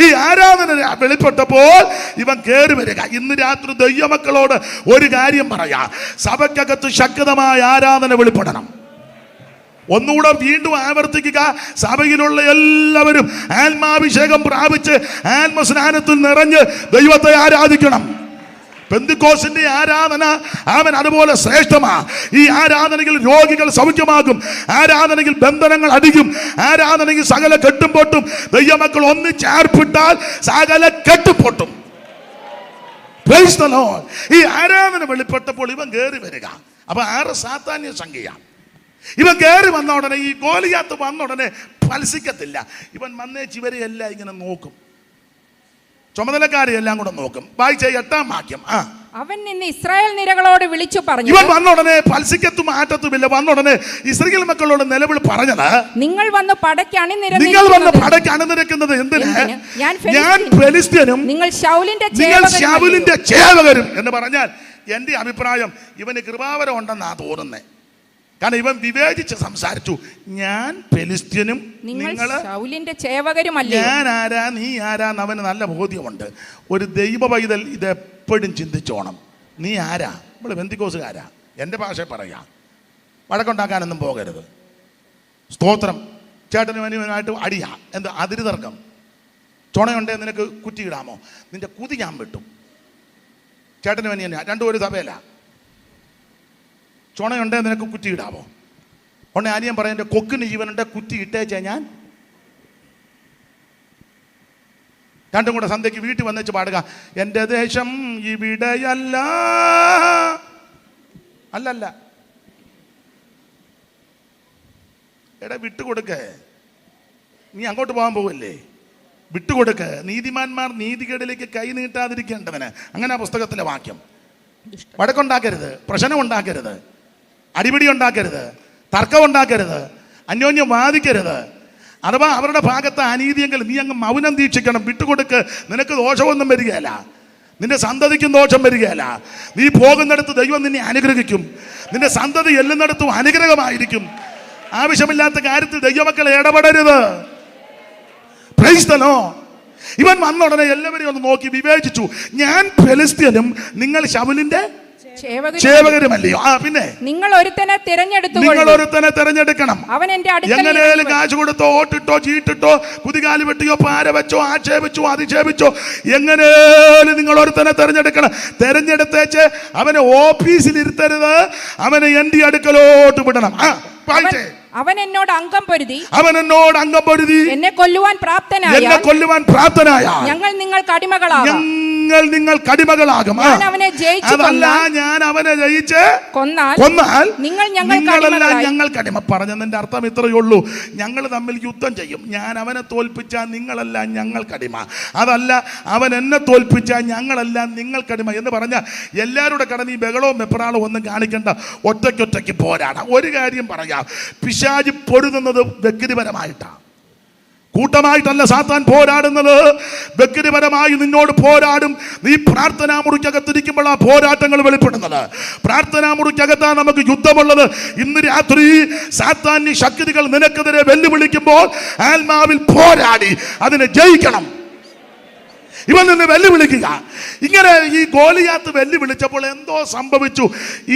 ഈ ആരാധന വെളിപ്പെട്ടപ്പോൾ ഇവൻ കയറി വരിക. ഇന്ന് രാത്രി ദൈവമക്കളോട് ഒരു കാര്യം പറയാ, സഭയ്ക്കകത്ത് ശക്തമായ ആരാധന വെളിപ്പെടണം. ഒന്നുകൂടെ വീണ്ടും ആവർത്തിക്കുക, സഭയിലുള്ള എല്ലാവരും ആത്മാഭിഷേകം പ്രാപിച്ച് ആത്മസ്നാനത്തിൽ നിറഞ്ഞ് ദൈവത്തെ ആരാധിക്കണം. പെന്തിക്കോസിന്റെ ആരാധന അവൻ അതുപോലെ ശ്രേഷ്ഠമാ. ഈ ആരാധനയിൽ രോഗികൾ സൗഖ്യമാകും, ആരാധനയിൽ ബന്ധനങ്ങൾ അടിക്കും, ആരാധനയിൽ സകല കെട്ടും പൊട്ടും. ദൈവമക്കൾ ഒന്നിച്ചേർപ്പിട്ടാൽ സകല കെട്ടുപൊട്ടും. Praise the Lord. ഈ ആരാധന വെളിപ്പെട്ടപ്പോൾ ഇവൻ കയറി വരിക. അപ്പൊ 6 സാത്താന്യ സംഖ്യയാണ്. ഇവൻ കയറി വന്ന ഉടനെ, ഈ ഗോലിയാത്ത് വന്ന ഉടനെ ഫലസിക്കത്തില്ല. ഇവൻ വന്നേച്ച് ഇവരെയെല്ലാം ഇങ്ങനെ നോക്കും, ചുമതലക്കാരെ എല്ലാം കൂടെ നോക്കും. വായിച്ച 8-ാം വാക്യം. അവൻ നിന്ന് ഇസ്രായേൽ നിരകളോട് വിളിച്ചു പറഞ്ഞു. ഇവൻ വന്ന ഉടനെ ഫൽസിക്കത്തും ആറ്റത്തുമില്ല. വന്ന ഉടനെ ഇസ്രായേൽ മക്കളോട് നിലവിളി പറഞ്ഞത്, നിങ്ങൾ വന്ന് പടയ്ക്ക് അണിനിരക്കുന്നത് എന്തിന്? ഞാൻ ഫെലിസ്ത്യനും നിങ്ങൾ ശൗലിന്റെ ചേവകരും എന്ന് പറഞ്ഞാൽ എന്റെ അഭിപ്രായം ഇവന് കൃപാവരം ഉണ്ടെന്നാ തോന്നുന്നേ. കാരണം ഇവൻ വിവേചിച്ച് സംസാരിച്ചു. ഞാൻ ഫെലിസ്ത്യനും നിങ്ങൾ ശൗലിന്റെ ചേവകരുമല്ലേ. ഞാൻ ആരാ നീ ആരാന്ന് അവന് നല്ല ബോധ്യമുണ്ട്. ഒരു ദൈവ പൈതൽ ഇതെപ്പോഴും ചിന്തിച്ചോണം. നീ ആരാ? നമ്മൾ പെന്തിക്കോസുകാരാ. എൻ്റെ ഭാഷ പറയാം, വഴക്കുണ്ടാക്കാനൊന്നും പോകരുത്. സ്തോത്രം. ചേട്ടനും അനുവനായിട്ട് അടിയാ, എന്താ അതിര് തർക്കം. ചുണയുണ്ടേ നിനക്ക് കുറ്റിയിടാമോ? നിന്റെ കുതി ഞാൻ വിട്ടും. ചേട്ടനും അനിയനാ, രണ്ടും ഒരു സഭയില. ചുണയുണ്ടേ നിനക്ക് കുറ്റിയിടാമോ? ഉടനെ അനിയൻ പറയാം, എൻ്റെ കൊക്കിന് ജീവനുണ്ട്, കുറ്റി ഇട്ടേച്ചാ ഞാൻ. രണ്ടും കൂടെ സന്ധ്യയ്ക്ക് വീട്ടിൽ വന്നേച്ച് പാടുക, എൻ്റെ ദേശം ഇവിടെയല്ല. അല്ലല്ല, എടാ വിട്ടുകൊടുക്കേ, നീ അങ്ങോട്ട് പോകാൻ പോവല്ലേ, വിട്ടുകൊടുക്ക്. നീതിമാന്മാർ നീതികേടിലേക്ക് കൈ നീട്ടാതിരിക്കേണ്ടവന്, അങ്ങനെ ആ പുസ്തകത്തിലെ വാക്യം. വഴക്കുണ്ടാക്കരുത്, പ്രശ്നം ഉണ്ടാക്കരുത്, അടിപിടി ഉണ്ടാക്കരുത്, തർക്കം ഉണ്ടാക്കരുത്, അന്യോന്യം വാദിക്കരുത്. അഥവാ അവരുടെ ഭാഗത്ത് അനീതിയെങ്കിൽ നീ അങ്ങ് മൗനം ദീക്ഷിക്കണം, വിട്ടുകൊടുക്ക്. നിനക്ക് ദോഷമൊന്നും വരികയില്ല, നിന്റെ സന്തതിക്കും ദോഷം വരികയില്ല. നീ പോകുന്നിടത്ത് ദൈവം നിന്നെ അനുഗ്രഹിക്കും, നിന്റെ സന്തതി എല്ലുന്നിടത്തും അനുഗ്രഹമായിരിക്കും. ആവശ്യമില്ലാത്ത കാര്യത്തിൽ ദൈവമക്കൾ ഇടപെടരുത്. Praise the Lord. ഇവൻ വന്ന ഉടനെ എല്ലാവരെയും ഒന്ന് നോക്കി വിവേചിച്ചു. ഞാൻ ഫെലിസ്ത്യനും നിങ്ങൾ ശൗലിന്റെ സേവകരുമല്ലയോ? പിന്നെ നിങ്ങൾ ഒരുത്തനെ തിരഞ്ഞെടുക്കണം. അവൻ എന്റെ എങ്ങനെയും കാശ് കൊടുത്തോ, ഓട്ടിട്ടോ, ചീട്ടിട്ടോ, കുതികാലി വെട്ടിയോ, പാര വെച്ചോ, ആക്ഷേപിച്ചോ, അധിക്ഷേപിച്ചോ, എങ്ങനെയും നിങ്ങൾ ഒരുത്തനെ തിരഞ്ഞെടുക്കണം. തിരഞ്ഞെടുത്തേച്ച് അവനെ ഓഫീസിൽ ഇരുത്തരുത്, അവനെ എന്റെ അടുക്കലോട്ട് വിടണം. അവൻ എന്നോട് അംഗം പൊരുതി എന്നെ കൊല്ലുവാൻ പ്രാപ്തനായ ഞങ്ങൾ നിങ്ങൾക്ക് അടിമകളാകും. അതല്ല, ഞാൻ അവനെ ജയിച്ച് കൊന്നാൽ നിങ്ങളെല്ലാം ഞങ്ങൾക്ക് അടിമ. പറഞ്ഞതിന്റെ അർത്ഥം ഇത്രയേ ഉള്ളൂ, ഞങ്ങൾ തമ്മിൽ യുദ്ധം ചെയ്യും. ഞാൻ അവനെ തോൽപ്പിച്ചാൽ നിങ്ങളെല്ലാം ഞങ്ങൾക്കടിമ. അതല്ല, അവൻ എന്നെ തോൽപ്പിച്ചാൽ ഞങ്ങളെല്ലാം നിങ്ങൾക്കടിമ എന്ന് പറഞ്ഞാൽ എല്ലാവരുടെ കടന്ന് ഈ ബഹളവും വെപ്രാളവും ഒന്നും കാണിക്കേണ്ട, ഒറ്റയ്ക്കൊറ്റയ്ക്ക് പോരാടാം. ഒരു കാര്യം പറയാം, പിശാച് പൊരുതുന്നത് വ്യക്തിപരമായിട്ടാണ്, കൂട്ടമായിട്ടല്ല സാത്താൻ പോരാടുന്നത്. വ്യക്തിപരമായി നിന്നോട് പോരാടും. നീ പ്രാർത്ഥനാ മുറിക്കകത്തിരിക്കുമ്പോൾ ആ പോരാട്ടങ്ങൾ വെളിപ്പെടുന്നത്. പ്രാർത്ഥനാ മുറിക്കകത്താണ് നമുക്ക് യുദ്ധമുള്ളത്. ഇന്ന് രാത്രി സാത്താന്യ ശക്തികൾ നിനക്കെതിരെ വെല്ലുവിളിക്കുമ്പോൾ ആത്മാവിൽ പോരാടി അതിനെ ജയിക്കണം. ഇവൻ നിന്ന് വെല്ലുവിളിക്കുക. ഇങ്ങനെ ഈ ഗോലിയാത്ത് വെല്ലുവിളിച്ചപ്പോൾ എന്തോ സംഭവിച്ചു.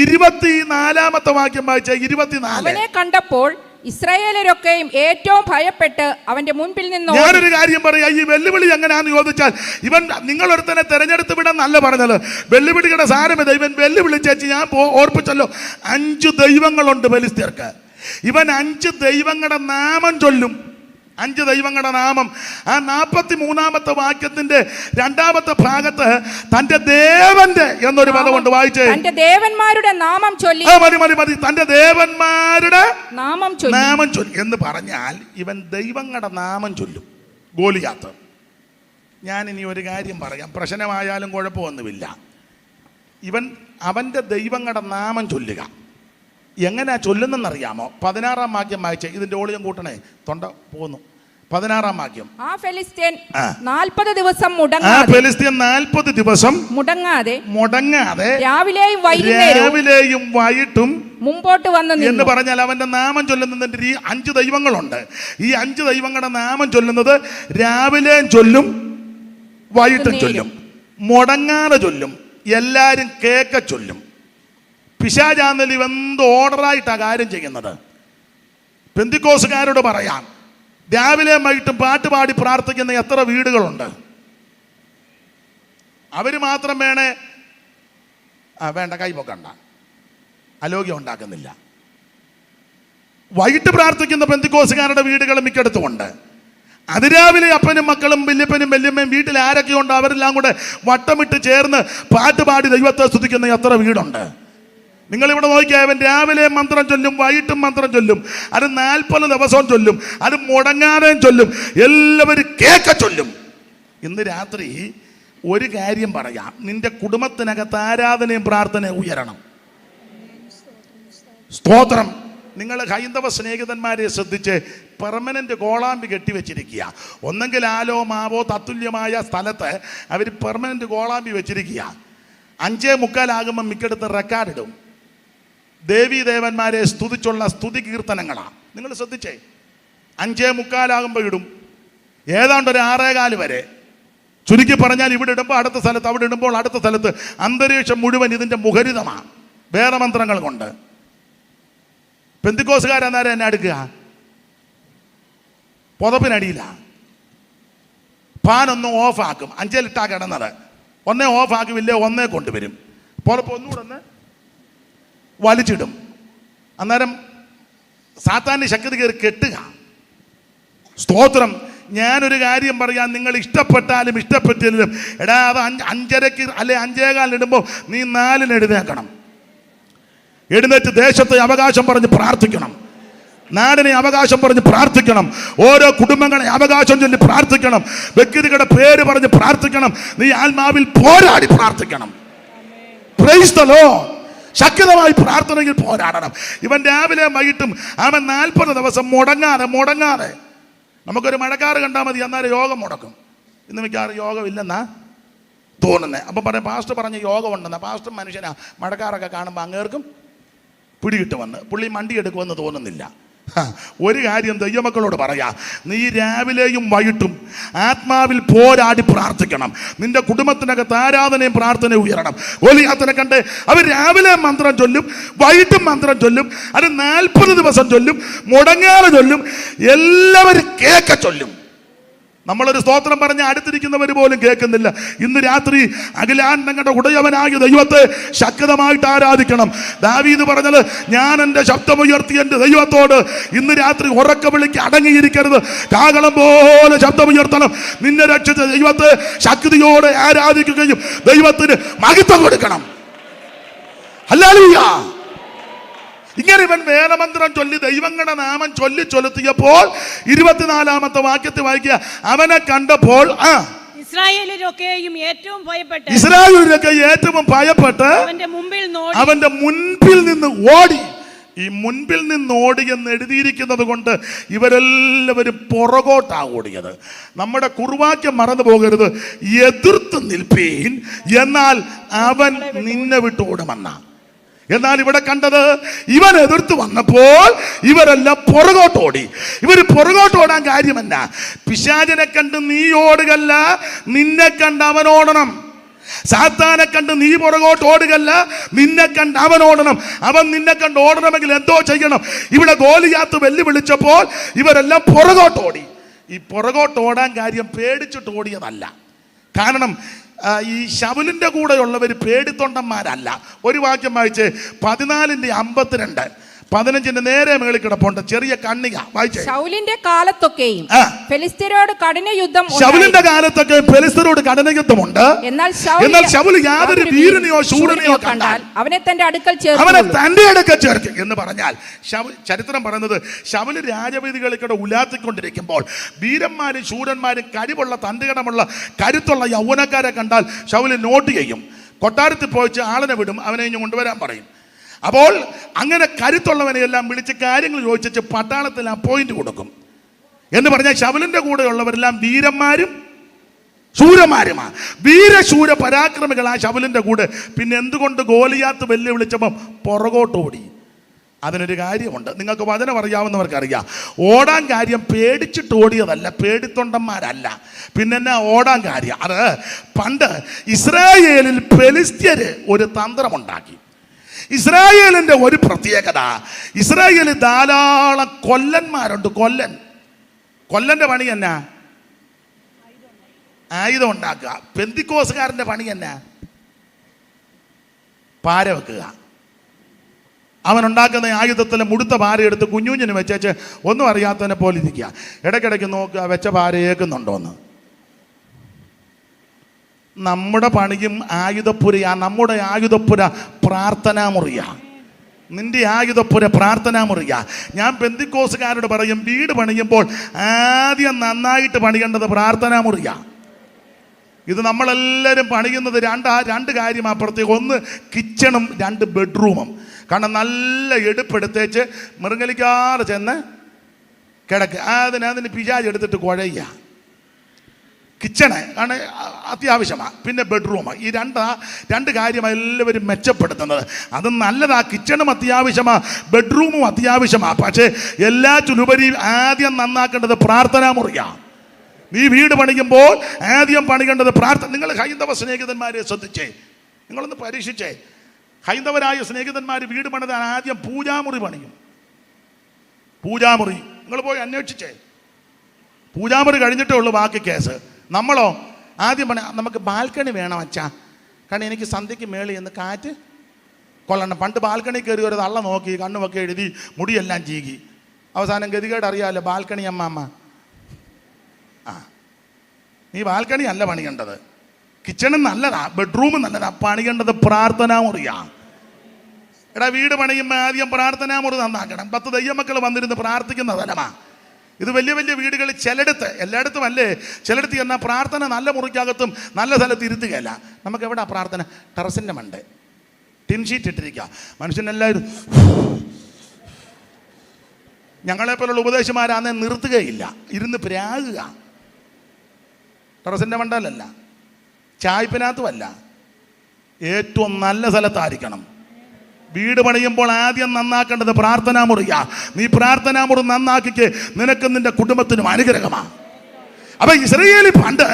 24-ാമത്തെ വാക്യം വായിച്ച 24. അവനെ കണ്ടപ്പോൾ ഇസ്രായേലരൊക്കെയും ഏറ്റവും ഭയപ്പെട്ട് അവന്റെ മുൻപിൽ നിന്ന്. ഞാനൊരു കാര്യം പറയാം, ഈ വെല്ലുവിളി എങ്ങനെയാന്ന് ചോദിച്ചാൽ, ഇവൻ നിങ്ങളൊരുത്തനെ തെരഞ്ഞെടുത്ത് വിടാന്നല്ല പറഞ്ഞത്. വെല്ലുവിളിയുടെ സാരമില്ല. ഇവൻ വെല്ലുവിളിച്ചേച്ച് ഞാൻ ഓർപ്പിച്ചല്ലോ, 5 ദൈവങ്ങളുണ്ട് ഫെലിസ്ത്യർക്ക്. ഇവൻ 5 ദൈവങ്ങളുടെ നാമം ചൊല്ലും. 5 ദൈവങ്ങളുടെ നാമം. ആ 43-ാമത്തെ വാക്യത്തിന്റെ 2-ാമത്തെ ഭാഗത്ത് തന്റെ ദേവന്റെ എന്നൊരു പദമുണ്ട്. വായിച്ചേ. തന്റെ ദേവന്മാരുടെ നാമം ചൊല്ലി. മതി. തന്റെ ദേവന്മാരുടെ നാമം ചൊല്ലി എന്ന് പറഞ്ഞാൽ ഇവൻ ദൈവങ്ങളുടെ നാമം ചൊല്ലും. ഗോലിയാത്ത്. ഞാൻ ഇനി ഒരു കാര്യം പറയാം, പ്രശ്നമായാലും കുഴപ്പമൊന്നുമില്ല. ഇവൻ അവന്റെ ദൈവങ്ങളുടെ നാമം ചൊല്ലുക. എങ്ങനെയാ ചൊല്ലുന്നറിയാമോ? 16-ാം വാക്യം വായിച്ചേ. ഇതിന്റെ ഓളിയം കൂട്ടണേ, തൊണ്ട പോകുന്നു. 16-ാം വാക്യം. ആ ഫെലിസ്ത്യൻ 40 ദിവസം മുടങ്ങാതെ രാവിലെയും വൈകിട്ടും മുമ്പോട്ട് വന്ന് എന്ന് പറഞ്ഞാൽ അവന്റെ നാമം ചൊല്ലുന്നതിന്റെ 5 ദൈവങ്ങളുണ്ട്. ഈ 5 ദൈവങ്ങളുടെ നാമം ചൊല്ലുന്നത് രാവിലെയും ചൊല്ലും, വൈകിട്ടും ചൊല്ലും, മുടങ്ങാതെ ചൊല്ലും, എല്ലാരും കേക്ക ചൊല്ലും. പിശാചാന്നൽ എന്ത് ഓർഡറായിട്ടാണ് കാര്യം ചെയ്യുന്നത്. പെന്തിക്കോസുകാരോട് പറയാം, രാവിലെ വൈകിട്ടും പാട്ട് പാടി പ്രാർത്ഥിക്കുന്ന എത്ര വീടുകളുണ്ട്. അവര് മാത്രം വേണ്ട കൈ പൊക്കണ്ട, അലോഗ്യം ഉണ്ടാക്കുന്നില്ല. വൈകിട്ട് പ്രാർത്ഥിക്കുന്ന പെന്തിക്കോസുകാരുടെ വീടുകൾ മിക്കടത്തുമുണ്ട്. അതിരാവിലെ അപ്പനും മക്കളും വല്യപ്പനും വല്യമ്മയും വീട്ടിൽ ആരൊക്കെയുണ്ട് അവരെല്ലാം കൂടെ വട്ടമിട്ട് ചേർന്ന് പാട്ട് പാടി ദൈവത്തെ സ്തുതിക്കുന്ന എത്ര വീടുണ്ട്. നിങ്ങളിവിടെ നോക്കിയാൽ അവൻ രാവിലെ മന്ത്രം ചൊല്ലും, വൈകിട്ടും മന്ത്രം ചൊല്ലും. അത് 40 ദിവസവും ചൊല്ലും, അത് മുടങ്ങാതെയും ചൊല്ലും, എല്ലാവരും കേക്ക ചൊല്ലും. ഇന്ന് രാത്രി ഒരു കാര്യം പറയാം, നിന്റെ കുടുംബത്തിനകത്ത് ആരാധനയും പ്രാർത്ഥനയും ഉയരണം. സ്തോത്രം. നിങ്ങൾ ഹൈന്ദവ സ്നേഹിതന്മാരെ ശ്രദ്ധിച്ച് പെർമനന്റ് കോളാമ്പി കെട്ടിവെച്ചിരിക്കുക. ഒന്നെങ്കിൽ ആലോ മാവോ തത്തുല്യമായ സ്ഥലത്ത് അവർ പെർമനന്റ് കോളാമ്പി വെച്ചിരിക്കുക. 5:45 മിക്കടുത്ത് റെക്കോർഡിടും. ദേവീ ദേവന്മാരെ സ്തുതിച്ചുള്ള സ്തുതി കീർത്തനങ്ങളാണ്. നിങ്ങൾ ശ്രദ്ധിച്ചേ, 5:45 ഇടും, ഏതാണ്ട് ഒരു 6:15 വരെ. ചുരുക്കി പറഞ്ഞാൽ ഇവിടെ ഇടുമ്പോൾ അടുത്ത സ്ഥലത്ത്, അവിടെ ഇടുമ്പോൾ അടുത്ത സ്ഥലത്ത്. അന്തരീക്ഷം മുഴുവൻ ഇതിൻ്റെ മുഖരിതമാണ്, വേറെ മന്ത്രങ്ങൾ കൊണ്ട്. പെന്തിക്കോസുകാരെന്നാരെ എന്നെ അടുക്കുക, പുതപ്പിനടിയില്ല. ഫാനൊന്നും ഓഫാക്കും, 5-ലിട്ടാ കിടന്നത്. ഒന്നേ ഓഫാക്കുമില്ലേ, ഒന്നേ കൊണ്ടുവരും. പുതപ്പ് ഒന്നുകൂടെ ഒന്ന് വലിച്ചിടും. അന്നേരം സാത്താൻ്റെ ശക്തി കയറി കെട്ടുക. സ്തോത്രം. ഞാനൊരു കാര്യം പറയാം, നിങ്ങൾ ഇഷ്ടപ്പെട്ടാലും ഇഷ്ടപ്പെട്ടില്ലെങ്കിലും എടാ അത് 5:30 അല്ലെ 5:15 ഇടുമ്പോൾ നീ 4 എഴുന്നേക്കണം. എഴുന്നേറ്റ് ദേശത്തെ അവകാശം പറഞ്ഞ് പ്രാർത്ഥിക്കണം, നാടിനെ അവകാശം പറഞ്ഞ് പ്രാർത്ഥിക്കണം, ഓരോ കുടുംബങ്ങളെ അവകാശം ചൊല്ലി പ്രാർത്ഥിക്കണം, വ്യക്തികളുടെ പേര് പറഞ്ഞ് പ്രാർത്ഥിക്കണം, നീ ആത്മാവിൽ പോരാടി പ്രാർത്ഥിക്കണം. Praise the Lord. ശക്തമായി പ്രാർത്ഥനയിൽ പോരാടണം. ഇവൻ രാവിലെ വൈകിട്ടും അവൻ 40 ദിവസം മുടങ്ങാതെ നമുക്കൊരു മഴക്കാറ് കണ്ടാൽ മതി, എന്നാലും യോഗം മുടക്കും. ഇന്ന് മിക്കവാറും യോഗമില്ലെന്നാ തോന്നുന്നത്. അപ്പം പറയും പാസ്റ്റർ പറഞ്ഞ് യോഗം ഉണ്ടെന്നാ. പാസ്റ്റർ മനുഷ്യനാ, മഴക്കാറൊക്കെ കാണുമ്പോൾ അങ്ങേർക്കും പിടികിട്ടുമെന്ന്, പുള്ളി മണ്ടി എടുക്കുമെന്ന് തോന്നുന്നില്ല. ഒരു കാര്യം ദൈവമക്കളോട് പറയാ, നീ രാവിലെയും വൈകിട്ടും ആത്മാവിൽ പോരാടി പ്രാർത്ഥിക്കണം. നിന്റെ കുടുംബത്തിനകത്ത് ആരാധനയും പ്രാർത്ഥനയും ഉയരണം. ഗോലിയാത്തിനെ കണ്ട് അവർ രാവിലെ മന്ത്രം ചൊല്ലും, വൈകിട്ടും മന്ത്രം ചൊല്ലും, അത് 40 ദിവസം ചൊല്ലും, മുടങ്ങാതെ ചൊല്ലും, എല്ലാവരും കേക്ക ചൊല്ലും. നമ്മളൊരു സ്തോത്രം പറഞ്ഞ് അടുത്തിരിക്കുന്നവർ പോലും കേൾക്കുന്നില്ല. ഇന്ന് രാത്രി അഖിലാണ്ടങ്ങളുടെ ഉടയവനായ ദൈവത്തെ ശക്തമായിട്ട് ആരാധിക്കണം. ദാവീദ് പറഞ്ഞത്, ഞാൻ എൻ്റെ ശബ്ദമുയർത്തി എൻ്റെ ദൈവത്തോട് ഇന്ന് രാത്രി ഉറക്ക വിളിക്ക് അടങ്ങിയിരിക്കരുത്, കാഹളം പോലെ ശബ്ദമുയർത്തണം. നിന്നെ രക്ഷിച്ച ദൈവത്തെ ശക്തിയോടെ ആരാധിക്കുകയും ദൈവത്തിന് മഹത്വം കൊടുക്കണം. ഹല്ലേലൂയ. ഇങ്ങനെ ഇവൻ വേദമന്ത്രം ചൊല്ലി ദൈവങ്ങളുടെ നാമം ചൊല്ലിച്ചൊലുത്തിയപ്പോൾ 24-ാമത്തെ വാക്യത്തിൽ വായിക്കുക, അവനെ കണ്ടപ്പോൾ ഇസ്രായേലിലൊക്കെയും ഏറ്റവും ഭയപ്പെട്ട് അവന്റെ മുൻപിൽ നിന്ന് ഓടി. ഈ മുൻപിൽ നിന്ന് ഓടി എന്ന് എഴുതിയിരിക്കുന്നത് കൊണ്ട് ഇവരെല്ലാവരും പുറകോട്ടാ ഓടിയത്. നമ്മുടെ കുറുവാക്യം മറന്നു പോകരുത്, എതിർത്ത് നിൽപ്പീൻ എന്നാൽ അവൻ നിന്നെ വിട്ട് ഓടുമെന്ന. എന്നാൽ ഇവിടെ കണ്ടത്, ഇവൻ എതിർത്ത് വന്നപ്പോൾ ഇവരെല്ലാം പുറകോട്ടോടി. ഇവർ പുറകോട്ടോടാൻ കാര്യമല്ല, പിശാചിനെ കണ്ട് നീ ഓടുകല്ല, നിന്നെ കണ്ട് അവൻ ഓടണം. സാത്താനെ കണ്ട് നീ പുറകോട്ട് ഓടുകല്ല, നിന്നെ കണ്ട് അവൻ ഓടണം. അവൻ നിന്നെ കണ്ട് ഓടണമെങ്കിൽ എന്തോ ചെയ്യണം. ഇവിടെ ഗോലിയാത്ത് വെല്ലുവിളിച്ചപ്പോൾ ഇവരെല്ലാം പുറകോട്ടോടി. ഈ പുറകോട്ടോടാൻ കാര്യം പേടിച്ചിട്ട് ഓടിയതല്ല. കാരണം ഈ ശൗലിന്റെ കൂടെയുള്ളവർ പേടിത്തൊണ്ടന്മാരല്ല. ഒരു വാക്യം വായിച്ച് 14:52 15 നേരെ മേളിൽ കിടപ്പുണ്ട്, ചെറിയ കണ്ണിക വായിച്ചേ. ശൗലിന്റെ കാലത്തൊക്കെയും ഫെലിസ്ത്യരോട് കഠിന യുദ്ധം ശൗലിന്റെ കാലത്തൊക്കെ ഫെലിസ്ത്യരോട് കഠിന യുദ്ധമുണ്ട്. എന്നാൽ ശൗൽ യാതൊരു വീരനെയോ ശൂരനെയോ കണ്ടാൽ അവനെ തന്റെ അടുക്കൽ ചേർക്കും എന്ന് പറഞ്ഞാൽ ചരിത്രം പറയുന്നത്, ശൗല് രാജവീതികളിലൂടെ ഉലാത്തിക്കൊണ്ടിരിക്കുമ്പോൾ വീരന്മാരും ശൂരന്മാരും കഴിവുള്ള തന്തുകടമുള്ള കരുത്തുള്ള യൗവനക്കാരെ കണ്ടാൽ ശൗല് നോട്ട് ചെയ്യും. കൊട്ടാരത്തിൽ പോയിച്ച് ആളിനെ വിടും, അവനെ ഇനി കൊണ്ടുവരാൻ പറയും. അപ്പോൾ അങ്ങനെ കരുത്തുള്ളവനെയെല്ലാം വിളിച്ച് കാര്യങ്ങൾ ചോദിച്ചു പട്ടാളത്തിൽ അപ്പോയിന്റ് കൊടുക്കും. എന്ന് പറഞ്ഞാൽ ശൗലിന്റെ കൂടെയുള്ളവരെല്ലാം വീരന്മാരും ശൂരന്മാരുമാണ്. വീരശൂര പരാക്രമികളാ ശൗലിന്റെ കൂടെ. പിന്നെ എന്തുകൊണ്ട് ഗോലിയാത്ത് വെല്ലുവിളിച്ചപ്പം പുറകോട്ടോടി? അതിനൊരു കാര്യമുണ്ട്. നിങ്ങൾക്ക് വചനം അറിയാവുന്നവർക്കറിയാം. ഓടാൻ കാര്യം പേടിച്ചിട്ട് ഓടിയതല്ല, പേടിത്തൊണ്ടന്മാരല്ല. പിന്നെ ഓടാൻ കാര്യം, അത് പണ്ട് ഇസ്രായേലിൽ ഫെലിസ്ത്യര് ഒരു തന്ത്രമുണ്ടാക്കി. ഇസ്രായേലിന്റെ ഒരു പ്രത്യേകത, ഇസ്രായേലിൽ ധാരാളം കൊല്ലന്മാരുണ്ട്. കൊല്ലന്റെ പണി എന്നാ? ആയുധം ഉണ്ടാക്കുക. പെന്തിക്കോസുകാരന്റെ പണി എന്നാ? പാര വെക്കുക. അവനുണ്ടാക്കുന്ന ആയുധത്തിൽ മുടുത്ത പാര എടുത്ത് കുഞ്ഞുഞ്ഞിന് വെച്ചേച്ച് ഒന്നും അറിയാത്തതിനെ പോലെ ഇരിക്കുക. ഇടയ്ക്കിടയ്ക്ക് നോക്കുക വെച്ച പാര ഏക്കുന്നുണ്ടോന്ന്. നമ്മുടെ പണിയും ആയുധപ്പുരയാ. നമ്മുടെ ആയുധപ്പുര പ്രാർത്ഥനാ മുറിയാ. നിന്റെ ആയുധപ്പുര പ്രാർത്ഥനാ മുറിയാ. ഞാൻ പെന്തിക്കോസുകാരോട് പറയും, വീട് പണിയുമ്പോൾ ആദ്യം നന്നായിട്ട് പണിയേണ്ടത് പ്രാർത്ഥനാ മുറിയാ. ഇത് നമ്മളെല്ലാവരും പണിയുന്നത് രണ്ട് കാര്യം അപ്പുറത്തേക്ക്. ഒന്ന് കിച്ചണും, 2 ബെഡ്റൂമും. കാരണം നല്ല എടുപ്പെടുത്തേച്ച് മൃഗലിക്കാറ് ചെന്ന് കിടക്ക്. അതിന് പിശാച് എടുത്തിട്ട് കുഴയ്യ. കിച്ചണ് ആണ് അത്യാവശ്യമാണ്, പിന്നെ ബെഡ്റൂം. ഈ രണ്ട് കാര്യമാണ് എല്ലാവരും മെച്ചപ്പെടുത്തുന്നത്. അത് നല്ലതാ. കിച്ചണും അത്യാവശ്യമാണ്, ബെഡ്റൂമും അത്യാവശ്യമാണ്. പക്ഷേ എല്ലാറ്റിലുപരി ആദ്യം നന്നാക്കേണ്ടത് പ്രാർത്ഥനാ മുറിയാണ്. നീ വീട് പണിയുമ്പോൾ ആദ്യം പണിയേണ്ടത് പ്രാർത്ഥന. നിങ്ങൾ ഹൈന്ദവ സ്നേഹിതന്മാരെ ശ്രദ്ധിച്ചേ, നിങ്ങളൊന്ന് പരീക്ഷിച്ചേ. ഹൈന്ദവരായ സ്നേഹിതന്മാർ വീട് പണിതാൻ ആദ്യം പൂജാമുറി പണിയും. പൂജാമുറി നിങ്ങൾ പോയി അന്വേഷിച്ചേ. പൂജാമുറി കഴിഞ്ഞിട്ടേ ഉള്ളൂ ബാക്കി കേസ്. നമ്മളോ ആദ്യം നമുക്ക് ബാൽക്കണി വേണം അച്ഛാ, കാരണം എനിക്ക് സന്ധ്യയ്ക്ക് മേളിൽ എന്ന് കാറ്റ് കൊള്ളണം. പണ്ട് ബാൽക്കണി കയറി ഒരു തള്ള നോക്കി, കണ്ണുമൊക്കെ എഴുതി, മുടിയെല്ലാം ചീകി. അവസാനം ഗതികേട് അറിയാമല്ലോ, ബാൽക്കണി അമ്മാമ്മ. ആ, നീ ബാൽക്കണി അല്ല പണിയേണ്ടത്, കിച്ചണും നല്ലതാ, ബെഡ്റൂമും നല്ലതാ, പണിയേണ്ടത് പ്രാർത്ഥനാ മുറിയാ. എടാ, വീട് പണിയുമ്പോൾ ആദ്യം പ്രാർത്ഥനാ മുറി നന്നാക്കണം. 10 ദൈവമക്കൾ വന്നിരുന്ന് പ്രാർത്ഥിക്കുന്ന സ്ഥലമാ ഇത്. വലിയ വലിയ വീടുകൾ ചിലയിടത്ത്, എല്ലായിടത്തും അല്ലേ, ചിലയിടത്ത് എന്നാൽ പ്രാർത്ഥന നല്ല മുറിക്കകത്തും നല്ല സ്ഥലത്ത് ഇരുത്തുകയല്ല. നമുക്ക് എവിടാ പ്രാർത്ഥന? ടെറസിൻ്റെ മണ്ടേ ടിൻ ഷീറ്റ് ഇട്ടിരിക്കുക. മനുഷ്യനെല്ലാവരും ഞങ്ങളെപ്പോലുള്ള ഉപദേശമാരാന്നെ നിർത്തുകയില്ല, ഇരുന്ന് പ്രാകുക. ടെറസിൻ്റെ മണ്ടയിലല്ല, ചായ്പിനകത്തുമല്ല, ഏറ്റവും നല്ല സ്ഥലത്തായിരിക്കണം. വീട് പണിയുമ്പോൾ ആദ്യം നന്നാക്കേണ്ടത് പ്രാർത്ഥനാ മുറിയാ. നീ പ്രാർത്ഥനാ മുറി നന്നാക്കിക്ക്, നിനക്കും നിന്റെ കുടുംബത്തിനും അനുഗ്രഹമാണ്. അപ്പൊ ഇസ്രായേലിൽ പണ്ട്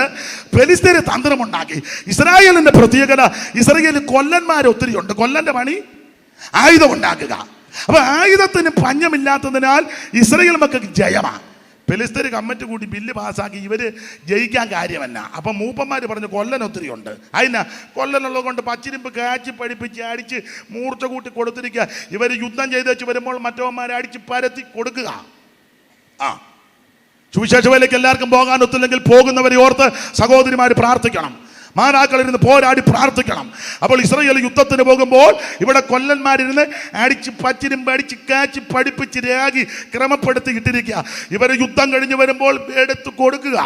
ഫെലിസ്ത്യര് തന്ത്രമുണ്ടാക്കി. ഇസ്രായേലിന്റെ പ്രത്യേകത, ഇസ്രായേലിൽ കൊല്ലന്മാർ ഒത്തിരി ഉണ്ട്. കൊല്ലന്റെ പണി ആയുധം ഉണ്ടാക്കുക. അപ്പൊ ആയുധത്തിന് പഞ്ഞമില്ലാത്തതിനാൽ ഇസ്രായേൽ മക്കൾക്ക് ജയമാണ്. ഫെലിസ്ത്യര് കമ്മിറ്റി കൂടി ബില്ല് പാസ്സാക്കി, ഇവര് ജയിക്കാൻ കാര്യമല്ല. അപ്പൊ മൂപ്പന്മാർ പറഞ്ഞു കൊല്ലൻ ഒത്തിരി ഉണ്ട്, അതിനാ കൊല്ലനുള്ളത് കൊണ്ട് പച്ചിരിമ്പ് കാച്ചി പഠിപ്പിച്ച് അടിച്ച് മൂർച്ച കൂട്ടി കൊടുത്തിരിക്കുക. ഇവര് യുദ്ധം ചെയ്ത് വെച്ച് വരുമ്പോൾ മറ്റവന്മാരെ അടിച്ച് പരത്തി കൊടുക്കുക. ആ, സുവിശേഷ വേലയ്ക്ക് എല്ലാവർക്കും പോകാൻ ഒത്തില്ലെങ്കിൽ പോകുന്നവരെ ഓർത്ത് സഹോദരിമാർ പ്രാർത്ഥിക്കണം. മാതാക്കളിരുന്ന് പോരാടി പ്രാർത്ഥിക്കണം. അപ്പോൾ ഇസ്രായേൽ യുദ്ധത്തിന് പോകുമ്പോൾ ഇവിടെ കൊല്ലന്മാരിരുന്ന് അടിച്ച് പച്ചിരിമ്പ് അടിച്ച് കാച്ചി പഠിപ്പിച്ച് രാഗി ക്രമപ്പെടുത്തി ഇട്ടിരിക്കുക. ഇവർ യുദ്ധം കഴിഞ്ഞ് വരുമ്പോൾ എടുത്ത് കൊടുക്കുക.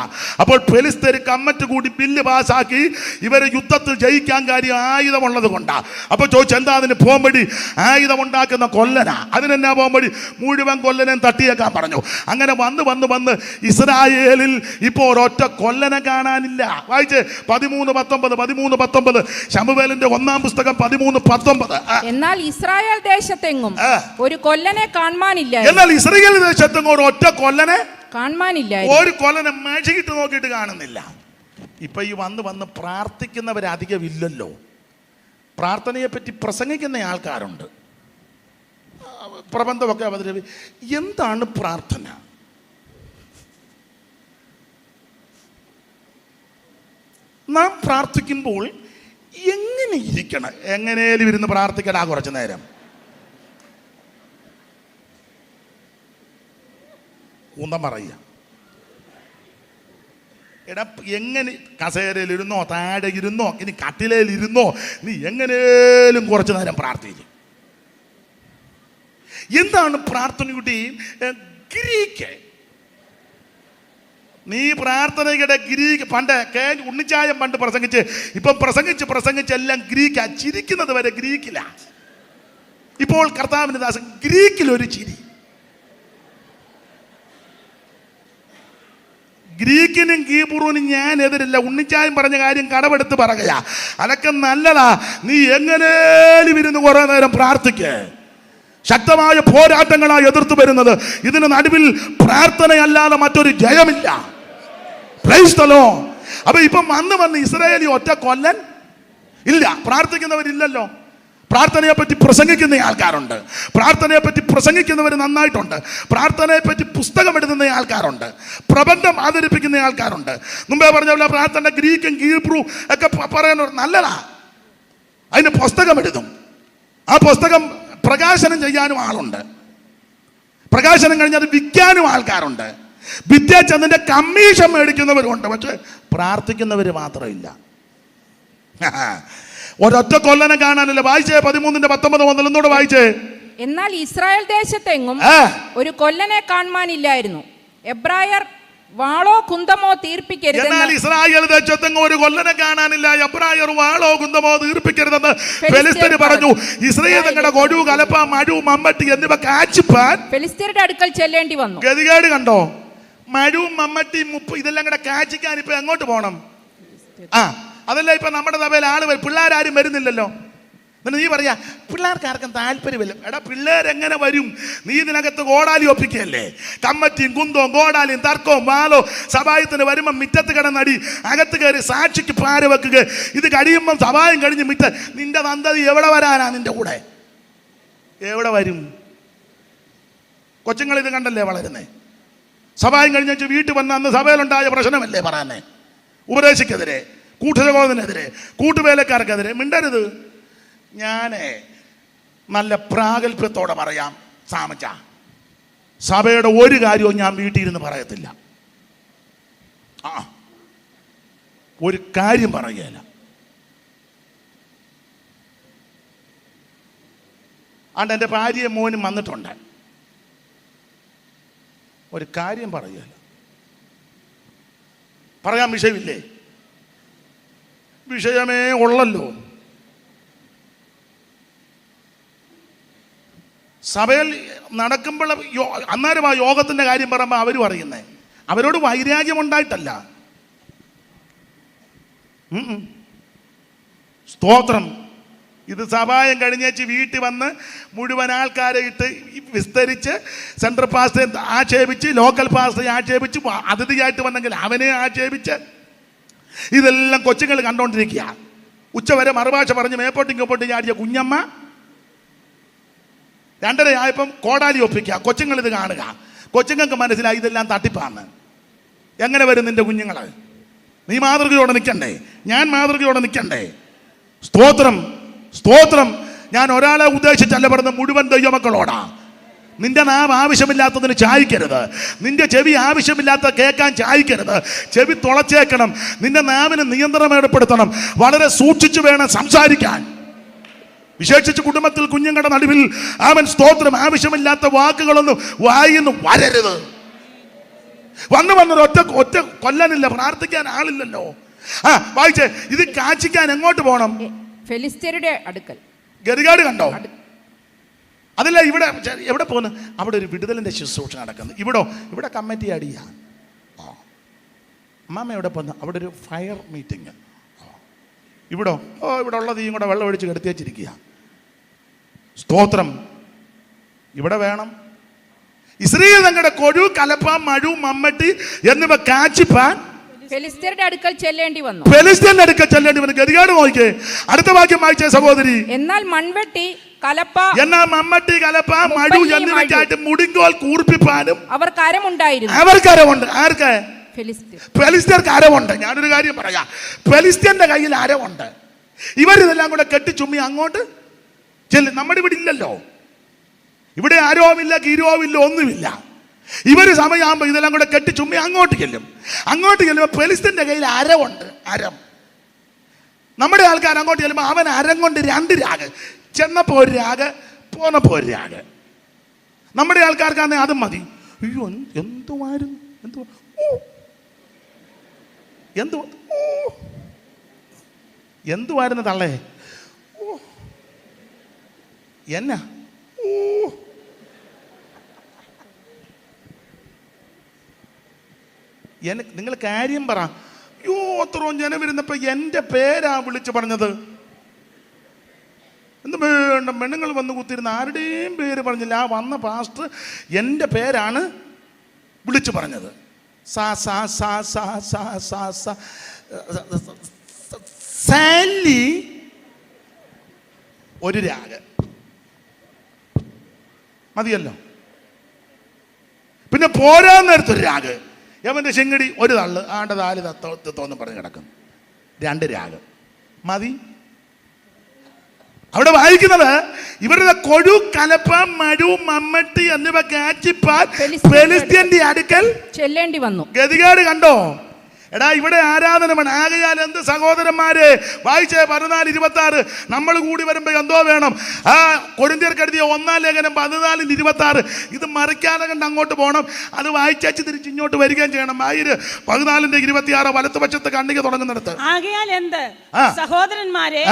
അപ്പോൾ ഫെലിസ്ത്യര് കമ്മിറ്റി കൂടി ബില്ല് പാസ്സാക്കി, ഇവർ യുദ്ധത്തിൽ ജയിക്കാൻ കാര്യം ആയുധമുള്ളത് കൊണ്ടാണ്. അപ്പോൾ ചോദിച്ചു, എന്താ അതിന് പോംവഴി? ആയുധമുണ്ടാക്കുന്ന കൊല്ലനാ, അതിനെന്നാ പോംവഴി? മുഴുവൻ കൊല്ലനെയും തട്ടിയേക്കാൻ പറഞ്ഞു. അങ്ങനെ വന്ന് വന്ന് വന്ന് ഇസ്രായേലിൽ ഇപ്പോൾ ഒരൊറ്റ കൊല്ലനെ കാണാനില്ല. വായിച്ച് 13:19 ശമൂവേലിന്റെ 1-ാം പുസ്തകം 13:19. എന്നാൽ ഇസ്രായേൽ ദേശത്തെങ്ങും ഒരു കൊല്ലനെ കാണാനില്ല. എന്നാൽ ഇസ്രായേൽ ദേശത്തെങ്ങും ഒരു ഒറ്റ കൊല്ലനെ കാണാനില്ല. ഒരു കൊല്ലനെ മഷിയിട്ട് നോക്കിയിട്ട് കാണുന്നില്ല. ഇപ്പൊ ഈ വന്ന് പ്രാർത്ഥിക്കുന്നവരധികം ഇല്ലല്ലോ. പ്രാർത്ഥനയെ പറ്റി പ്രസംഗിക്കുന്ന ആൾക്കാരുണ്ട്, പ്രബന്ധമൊക്കെ അവതരിപ്പിക്കും. എന്താണ് പ്രാർത്ഥന? നാം പ്രാർത്ഥിക്കുമ്പോൾ എങ്ങനെ ഇരിക്കണം? എങ്ങനെയും ഇരുന്ന് പ്രാർത്ഥിക്കടാ കുറച്ചു നേരം. ഊന്തം പറയുക. എടാ, എങ്ങനെ കസേരയിലിരുന്നോ, താഴെ ഇരുന്നോ, ഇനി കട്ടിലയിലിരുന്നോ, നീ എങ്ങനെയും കുറച്ചു നേരം പ്രാർത്ഥിക്കും. എന്താണ് പ്രാർത്ഥനയുടെ ഗ്രീക്ക്? നീ പ്രാർത്ഥനയുടെ ഗ്രീക്ക് പണ്ട് ഉണ്ണിച്ചായം പണ്ട് പ്രസംഗിച്ച്, ഇപ്പം പ്രസംഗിച്ച് എല്ലാം ഗ്രീക്കാ. ചിരിക്കുന്നത് വരെ ഗ്രീക്കിലാ. ഇപ്പോൾ കർത്താവിന്റെ ദാസൻ ഗ്രീക്കിലൊരു ചിരി. ഗ്രീക്കിനും കീബുറൂനും ഞാൻ എതിരില്ല. ഉണ്ണിച്ചായം പറഞ്ഞ കാര്യം കടമെടുത്ത് പറയുകയാ. അതൊക്കെ നല്ലതാ. നീ എങ്ങനെയും ഇരുന്ന് കുറെ നേരം പ്രാർത്ഥിക്ക്. ശക്തമായ പോരാട്ടങ്ങളാണ് എതിർത്ത് വരുന്നത്. ഇതിന് നടുവിൽ പ്രാർത്ഥനയല്ലാതെ മറ്റൊരു ജയമില്ല. Praise the Lord. അപ്പൊ ഇപ്പം വന്ന് ഇസ്രായേലി ഒറ്റ കൊല്ലൻ ഇല്ല, പ്രാർത്ഥിക്കുന്നവരില്ലല്ലോ. പ്രാർത്ഥനയെ പറ്റി പ്രസംഗിക്കുന്ന ആൾക്കാരുണ്ട്, പ്രാർത്ഥനയെ പറ്റി പ്രസംഗിക്കുന്നവർ നന്നായിട്ടുണ്ട്, പ്രാർത്ഥനയെ പറ്റി പുസ്തകം എഴുതുന്ന ആൾക്കാരുണ്ട്, പ്രബന്ധം അവതരിപ്പിക്കുന്ന ആൾക്കാരുണ്ട്. മുമ്പേ പറഞ്ഞ പോലെ പ്രാർത്ഥന ഗ്രീക്കും ഹീബ്രു ഒക്കെ പറയാൻ നല്ലതാ. അതിന് പുസ്തകം എഴുതും. ആ പുസ്തകം പ്രകാശനം ചെയ്യാനും ആളുണ്ട്, പ്രകാശനം കഴിഞ്ഞ് അത് വിൽക്കാനും ആൾക്കാരുണ്ട്, വിദ്യാച്ചതിന്റെ കമ്മീഷൻ മേടിക്കുന്നവരുണ്ട്. പക്ഷെ പ്രാർത്ഥിക്കുന്നവർ മാത്രമില്ല. ഒരൊറ്റ കൊല്ലനെ കാണാനില്ല. വായിച്ചേ 13:19 ഒന്നോട് വായിച്ചേ. എന്നാൽ ഇസ്രായേൽ ദേശത്തെങ്ങും ഒരു കൊല്ലനെ കാണാനില്ലായിരുന്നു. എബ്രായർ വാളോ കുന്തമോ തീർപ്പിക്കരുത്. എന്നാൽ ഇസ്രായേൽ ദേശത്തെങ്ങും ഒരു കൊല്ലനെ കാണാനില്ല. എബ്രായർ വാളോ കുന്തമോ തീർപ്പിക്കരുതെന്ന് ഫെലിസ്ത്യര് പറഞ്ഞു. ഇസ്രായേൽ തങ്ങളുടെ കൊഴു, കലപ്പ, മഴു, മമ്മട്ടി എന്നിവ കാച്ചിപ്പാൻ ഫെലിസ്ത്യരുടെ അടുക്കൽ ചെല്ലേണ്ടി വന്നു. ഗതികേട് കണ്ടോ? മഴവും മമ്മട്ടിയും ഇതെല്ലാം കൂടെ കാച്ചിക്കാൻ ഇപ്പൊ എങ്ങോട്ട് പോകണം? ആ, അതല്ല ഇപ്പൊ നമ്മുടെ സഭയിൽ ആള് വരും. പിള്ളേരാരും വരുന്നില്ലല്ലോ. എന്നിട്ട് നീ പറയാ പിള്ളേർക്കാർക്കും താല്പര്യമില്ല. എടാ, പിള്ളേരെങ്ങനെ വരും? നീ ഇതിനകത്ത് ഗോടാലി ഒപ്പിക്കല്ലേ? കമ്മറ്റിയും കുന്തവും ഗോടാലിയും തർക്കവും വാലോ സഭായത്തിന് വരുമ്പം മിറ്റത്ത് കിടന്നടി, അകത്ത് കയറി സാക്ഷിക്ക് പാര വെക്കുക. ഇത് കഴിയുമ്പം സഭായം കഴിഞ്ഞ് നിന്റെ നന്ദതി എവിടെ വരാനാ? നിന്റെ കൂടെ എവിടെ വരും? കൊച്ചുങ്ങൾ ഇത് കണ്ടല്ലേ വളരുന്നേ. സഭായം കഴിഞ്ഞ വീട്ടിൽ വന്ന അന്ന് സഭയിലുണ്ടായ പ്രശ്നമല്ലേ പറയാനേ? ഉപദേശിക്കെതിരെ, കൂട്ടുസഹോദരനെതിരെ, കൂട്ടുവേലക്കാർക്കെതിരെ മിണ്ടരുത്. ഞാൻ നല്ല പ്രാഗൽഭ്യത്തോടെ പറയാം, സാമച്ച സഭയുടെ ഒരു കാര്യവും ഞാൻ വീട്ടിൽ ഇരുന്ന് പറയത്തില്ല. ഒരു കാര്യം പറയുകയില്ല. ആണ്ട് എൻ്റെ ഭാര്യയും മോനും വന്നിട്ടുണ്ട്. ഒരു കാര്യം പറയുകയില്ല. പറയാൻ വിഷയമില്ലേ? വിഷയമേ ഉള്ളല്ലോ. സഭയിൽ നടക്കുമ്പോൾ അന്നേരം ആ യോഗത്തിൻ്റെ കാര്യം പറയുമ്പോൾ അവർ പറയുന്നേ, അവരോട് വൈരാഗ്യമുണ്ടായിട്ടല്ല. സ്തോത്രം. ഇത് സഭായം കഴിഞ്ഞേച്ച് വീട്ടിൽ വന്ന് മുഴുവൻ ആൾക്കാരെ ഇട്ട് വിസ്തരിച്ച് സെൻട്രൽ പാസ്റ്ററെ ആക്ഷേപിച്ച്, ലോക്കൽ പാസ്റ്ററെ ആക്ഷേപിച്ച്, അതിഥിയായിട്ട് വന്നെങ്കിൽ അവനെ ആക്ഷേപിച്ച്, ഇതെല്ലാം കൊച്ചുങ്ങൾ കണ്ടോണ്ടിരിക്കുക. ഉച്ചവരെ മറുഭാഷ പറഞ്ഞ് മേപ്പോട്ടും ഇങ്ങോട്ടും ചാടിയ കുഞ്ഞമ്മ 2:30 ആയപ്പം കോടാലി ഒപ്പിക്കുക. കൊച്ചുങ്ങൾ ഇത് കാണുക. കൊച്ചുങ്ങൾക്ക് മനസ്സിലായി ഇതെല്ലാം തട്ടിപ്പാന്ന്. എങ്ങനെ വരും നിന്റെ കുഞ്ഞുങ്ങൾ? നീ മാതൃകയോടെ നിൽക്കണ്ടേ, ഞാൻ മാതൃകയോടെ നിൽക്കണ്ടേ? സ്തോത്രം, സ്തോത്രം. ഞാൻ ഒരാളെ ഉദ്ദേശിച്ചല്ല പറഞ്ഞ മുഴുവൻ ദൈവമക്കളോടാ. നിന്റെ നാവ് ആവശ്യമില്ലാത്തതിന് ചായ്ക്കരുത്. നിന്റെ ചെവി ആവശ്യമില്ലാത്ത കേൾക്കാൻ ചായ്ക്കരുത്. ചെവി തുളച്ചേക്കണം. നിന്റെ നാവിന് നിയന്ത്രണം ഏർപ്പെടുത്തണം. വളരെ സൂക്ഷിച്ചു വേണം സംസാരിക്കാൻ. വിശേഷിച്ച് കുടുംബത്തിൽ കുഞ്ഞുങ്ങളുടെ നടുവിൽ അവൻ സ്തോത്രം ആവശ്യമില്ലാത്ത വാക്കുകളൊന്നും വായിന്ന് വരരുത്. വന്നൊരു ഒറ്റ കൊല്ലാനില്ല, പ്രാർത്ഥിക്കാൻ ആളില്ലല്ലോ. വായിച്ചേ, ഇത് കാച്ചിക്കാൻ എങ്ങോട്ട് പോകണം? ഫെലിസ്ത്യരുടെ അടുക്കൽ. ഗതികാട് കണ്ടോ? അതല്ല, എവിടെ പോകുന്നു? അവിടെ ഒരു വിടുതലിന്റെ ശുശ്രൂഷ നടക്കുന്നു. ഇവിടെ കമ്മിറ്റി അടിയാ. അമ്മാമ്മ എവിടെ പോകുന്നു? അവിടെ ഒരു ഫയർ മീറ്റിംഗ്. ഇവിടെ ഉള്ള തീയും കൂടെ വെള്ളം ഒഴിച്ച് കെടുത്തി വെച്ചിരിക്കുക. സ്തോത്രം. ഇവിടെ വേണം ഇസ്രായേൽ തങ്ങളുടെ കൊഴു, കലപ്പ, മഴു, മമ്മട്ടി എന്നിവ കാച്ചിപ്പാൻ ഫെലിസ്ത്യരുടെ അടുക്കൽ ചെല്ലേണ്ടി വന്നു. ഫെലിസ്ത്യന്റെ അടുക്കൽ ചെല്ലേണ്ടി വന്നു. ഗതികാട് നോക്കിയേ. അടുത്ത വാക്യം വായിച്ചേ സഹോദരി. എന്നാൽ മൺവെട്ടി, കലപ്പ, മമ്മട്ടി, കലപ്പ, മഴു എന്നിവയ്ക്കായിട്ട് മുടിങ്കോൽ കൂർപ്പിപ്പാനും അവർക്ക് അരമുണ്ടായിരുന്നു. അവർക്ക് അരമുണ്ട്. ആർക്ക്? ഫെലിസ്ത്യർക്ക് അരമുണ്ട്. ഞാനൊരു കാര്യം പറയാം. ഫെലിസ്ത്യന്റെ കയ്യിൽ അരമുണ്ട്. ഇവരിതെല്ലാം കൂടെ കെട്ടിച്ചുമ്മി അങ്ങോട്ട് ചെല്ലും. നമ്മുടെ ഇവിടെ ഇല്ലല്ലോ. ഇവിടെ ആരോമില്ല, ഗീരോവില്ല, ഒന്നുമില്ല. ഇവര് സമയമാകുമ്പോൾ ഇതെല്ലാം കൂടെ കെട്ടിച്ചുമ്മി അങ്ങോട്ട് ചെല്ലും. അങ്ങോട്ട് ചെല്ലുമ്പോൾ ഫെലിസ്ത്യന്റെ കയ്യിൽ അരമുണ്ട്. അരം. നമ്മുടെ ആൾക്കാർ അങ്ങോട്ട് ചെല്ലുമ്പോൾ അവൻ അരം കൊണ്ട് 2 രാഗ്. ചെന്നപ്പോൾ ഒരു രാഗ്, പോന്നപ്പോൾ ഒരു രാഗ്. നമ്മുടെ ആൾക്കാർക്കാണെങ്കിൽ അതും മതി. അയ്യോ, എന്തുവായിരുന്നു തള്ളേ? എന്നാ നിങ്ങൾ കാര്യം പറ. അയ്യോ, അത്രയും ജനം വരുന്നപ്പോ എൻ്റെ പേരാ വിളിച്ചു പറഞ്ഞത്. എന്ത് വേണ്ട, പെണ്ണുങ്ങൾ വന്ന് കുത്തിരുന്ന ആരുടെയും പേര് പറഞ്ഞില്ല. ആ വന്ന പാസ്റ്റർ എൻ്റെ പേരാണ് വിളിച്ചു പറഞ്ഞത്. സാലി ഒരു രാഗ് മതിയല്ലോ. പിന്നെ പോരാൻ നേരത്തൊരു രാഗ്. യവന്റെ ശെങ്കടി ഒരു തള്ളു, ആണ്ട 4 തത്തോന്ന് പറഞ്ഞ് കിടക്കുന്നു. 2 രാഗ് മതി. അവിടെ വായിക്കുന്നത് ഇവരുടെ കൊഴു, കലപ്പ, മഴു, മമ്മട്ടി എന്നിവ കാച്ചിപ്പാൻ ഫെലിസ്ത്യന്റെ അടുക്കൽ ചെല്ലേണ്ടി വന്നു. ഗതികേട് കണ്ടോ? എടാ, ഇവിടെ ആരാധനമാണ്. ആകയാൽ എന്ത് സഹോദരന്മാരെ, വായിച്ചേ 14:26. നമ്മൾ കൂടി വരുമ്പോൾ എന്തോ വേണം? ആ കൊരിന്ത്യർക്ക് എഴുതിയ 1-ാം ലേഖനം 14:26. ഇത് മറിക്കാതെ കണ്ട് അങ്ങോട്ട് പോകണം. അത് വായിച്ചു തിരിച്ച് ഇങ്ങോട്ട് വരികയും ചെയ്യണം. 14:26 വലത്തുപക്ഷത്ത് കണ്ണിക തുടങ്ങുന്നിടത്ത്. ആകയാൽ എന്ത് സഹോദരന്മാരെ,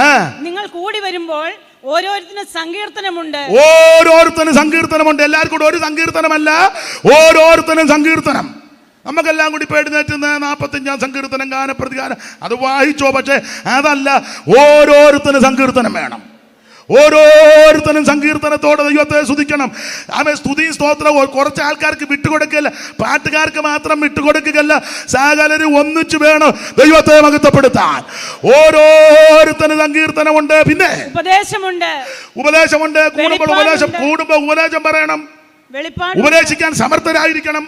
നിങ്ങൾ കൂടി വരുമ്പോൾ ഓരോരുത്തരും സങ്കീർത്തനമുണ്ട്. എല്ലാവർക്കും കൂടെ ഒരു സങ്കീർത്തനമല്ല, ഓരോരുത്തരും സങ്കീർത്തനം. നമുക്കെല്ലാം കൂടി പേടുന്നേറ്റ് 45-ാം സങ്കീർത്തനം, ഗാനപ്രതിഗാനം അത് വായിച്ചോ. പക്ഷേ അതല്ല, ഓരോരുത്തരും സങ്കീർത്തനം വേണം. ഓരോരുത്തരും സങ്കീർത്തനത്തോടെ ദൈവത്തെ സ്തുതിക്കണം. സ്തുതി സ്തോത്രവും കുറച്ച് ആൾക്കാർക്ക് വിട്ടുകൊടുക്കില്ല, പാട്ടുകാർക്ക് മാത്രം വിട്ടുകൊടുക്കുകയല്ല, സകലരും ഒന്നിച്ചു വേണം ദൈവത്തെ മഹത്വപ്പെടുത്താൻ. ഓരോരുത്തരും സങ്കീർത്തനമുണ്ട്. പിന്നെ ഉപദേശമുണ്ട്. കൂടുമ്പോൾ ഉപദേശം പറയണം. ഉപദേശിക്കാൻ സമർത്ഥരായിരിക്കണം.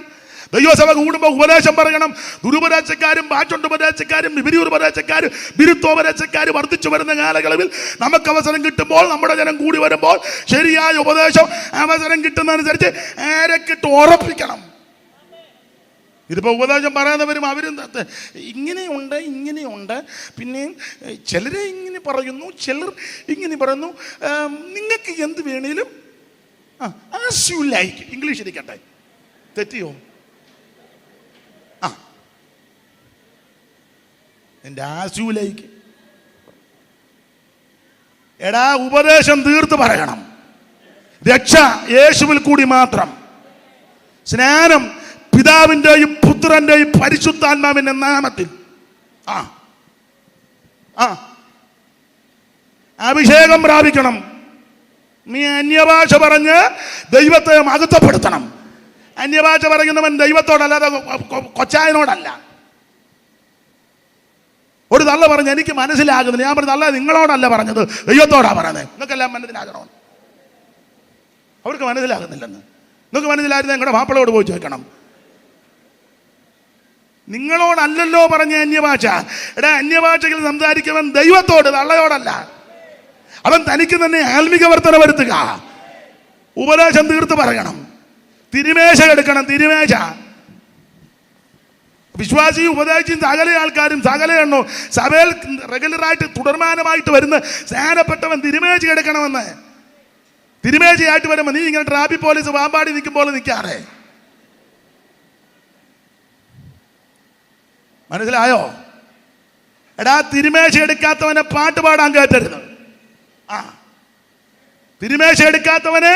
ദൈവസഭ കൂടുമ്പോൾ ഉപദേശം പറയണം. ദുരുപദേശക്കാരും പാച്ചുണ്ടുപദേശക്കാരും വിപരീതോപദേശക്കാരും വിരുദ്ധോപദേശക്കാരും വർദ്ധിച്ചു വരുന്ന കാലയളവിൽ നമുക്ക് അവസരം കിട്ടുമ്പോൾ, നമ്മുടെ ജനം കൂടി വരുമ്പോൾ ശരിയായ ഉപദേശം അവസരം കിട്ടുന്നതനുസരിച്ച് ആരെക്കിട്ട് ഉറപ്പിക്കണം. ഇതിപ്പോൾ ഉപദേശം പറയുന്നവരും അവരും ഇങ്ങനെയുണ്ട്, പിന്നെയും ചിലരെ ഇങ്ങനെ പറയുന്നു, ചിലർ ഇങ്ങനെ പറയുന്നു. നിങ്ങൾക്ക് എന്ത് വേണേലും ആസ് യു ലൈക്ക്. ഇംഗ്ലീഷ് ഇരിക്കട്ടെ, തെറ്റിയോ? എൻ്റെ ആസ് യു ലൈക്ക്. എടാ, ഉപദേശം തീർത്ത് പറയണം. രക്ഷ യേശുവിൽ കൂടി മാത്രം. സ്നാനം പിതാവിൻ്റെയും പുത്രൻ്റെയും പരിശുദ്ധാത്മാവിൻ്റെ നാമത്തിൽ. അഭിഷേകം പ്രാപിക്കണം. നീ അന്യഭാഷ പറഞ്ഞ് ദൈവത്തെ മഹത്വപ്പെടുത്തണം. അന്യഭാഷ പറയുന്നവൻ ദൈവത്തോടല്ലാതെ കൊച്ചായനോടല്ല. ഒരു തള്ള പറഞ്ഞ് എനിക്ക് മനസ്സിലാകുന്നില്ല. ഞാൻ പറഞ്ഞു, അല്ല, നിങ്ങളോടല്ല പറഞ്ഞത്, ദൈവത്തോടാ പറഞ്ഞത്. നിങ്ങൾക്കെല്ലാം മനസ്സിലാകണോ? അവർക്ക് മനസ്സിലാകുന്നില്ലെന്ന്. നിങ്ങൾക്ക് മനസ്സിലായിരുന്ന നിങ്ങളുടെ മാപ്പിളയോട് പോയി ചോദിക്കണം. നിങ്ങളോടല്ലല്ലോ പറഞ്ഞ അന്യഭാഷ. എടാ, അന്യഭാഷയിൽ സംസാരിക്കുന്നവൻ ദൈവത്തോട്, തള്ളയോടല്ല. അവൻ തനിക്ക് തന്നെ ആത്മിക വർധന വരുത്തുക. ഉപദേശം തീർത്ത് പറയണം. തിരുമേശ എടുക്കണം. തിരുമേശ വിശ്വാസി ഉപദേശിയും സകല ആൾക്കാരും സകല എണ്ണോ സഭയിൽ റെഗുലറായിട്ട് തുടർമാനമായിട്ട് വരുന്ന സ്നാനപ്പെട്ടവൻ തിരുമേശ എടുക്കണമെന്ന്. തിരുമേശയായിട്ട് വരുമ്പോൾ നീ ഇങ്ങനെ ട്രാഫിക് പോലീസ് വാമ്പാടി നിൽക്കുമ്പോൾ നിൽക്കാറേ. മനസ്സിലായോ? എടാ, തിരുമേശ എടുക്കാത്തവനെ പാട്ട് പാടാൻ കയറ്റരുത്. തിരുമേശ എടുക്കാത്തവനെ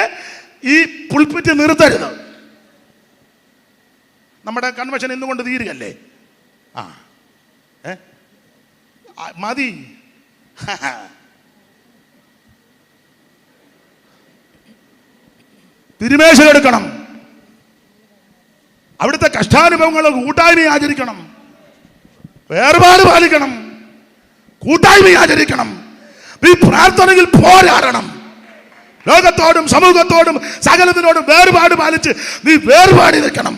ഈ പുൾപിറ്റ് നിർത്തരുത്. നമ്മുടെ കൺവെൻഷൻ ഇന്നുകൊണ്ട് തീരുകയല്ലേ? മതി. തിരുമേശ എടുക്കണം. അവിടുത്തെ കഷ്ടാനുഭവങ്ങൾ കൂട്ടായ്മ ആചരിക്കണം. വേർപാട് പാലിക്കണം. കൂട്ടായ്മ ആചരിക്കണം. നീ പ്രാർത്ഥനയിൽ പോരാടണം. ലോകത്തോടും സമൂഹത്തോടും സകലത്തിനോടും വേർപാട് പാലിച്ച് നീ വേർപാടി നിൽക്കണം.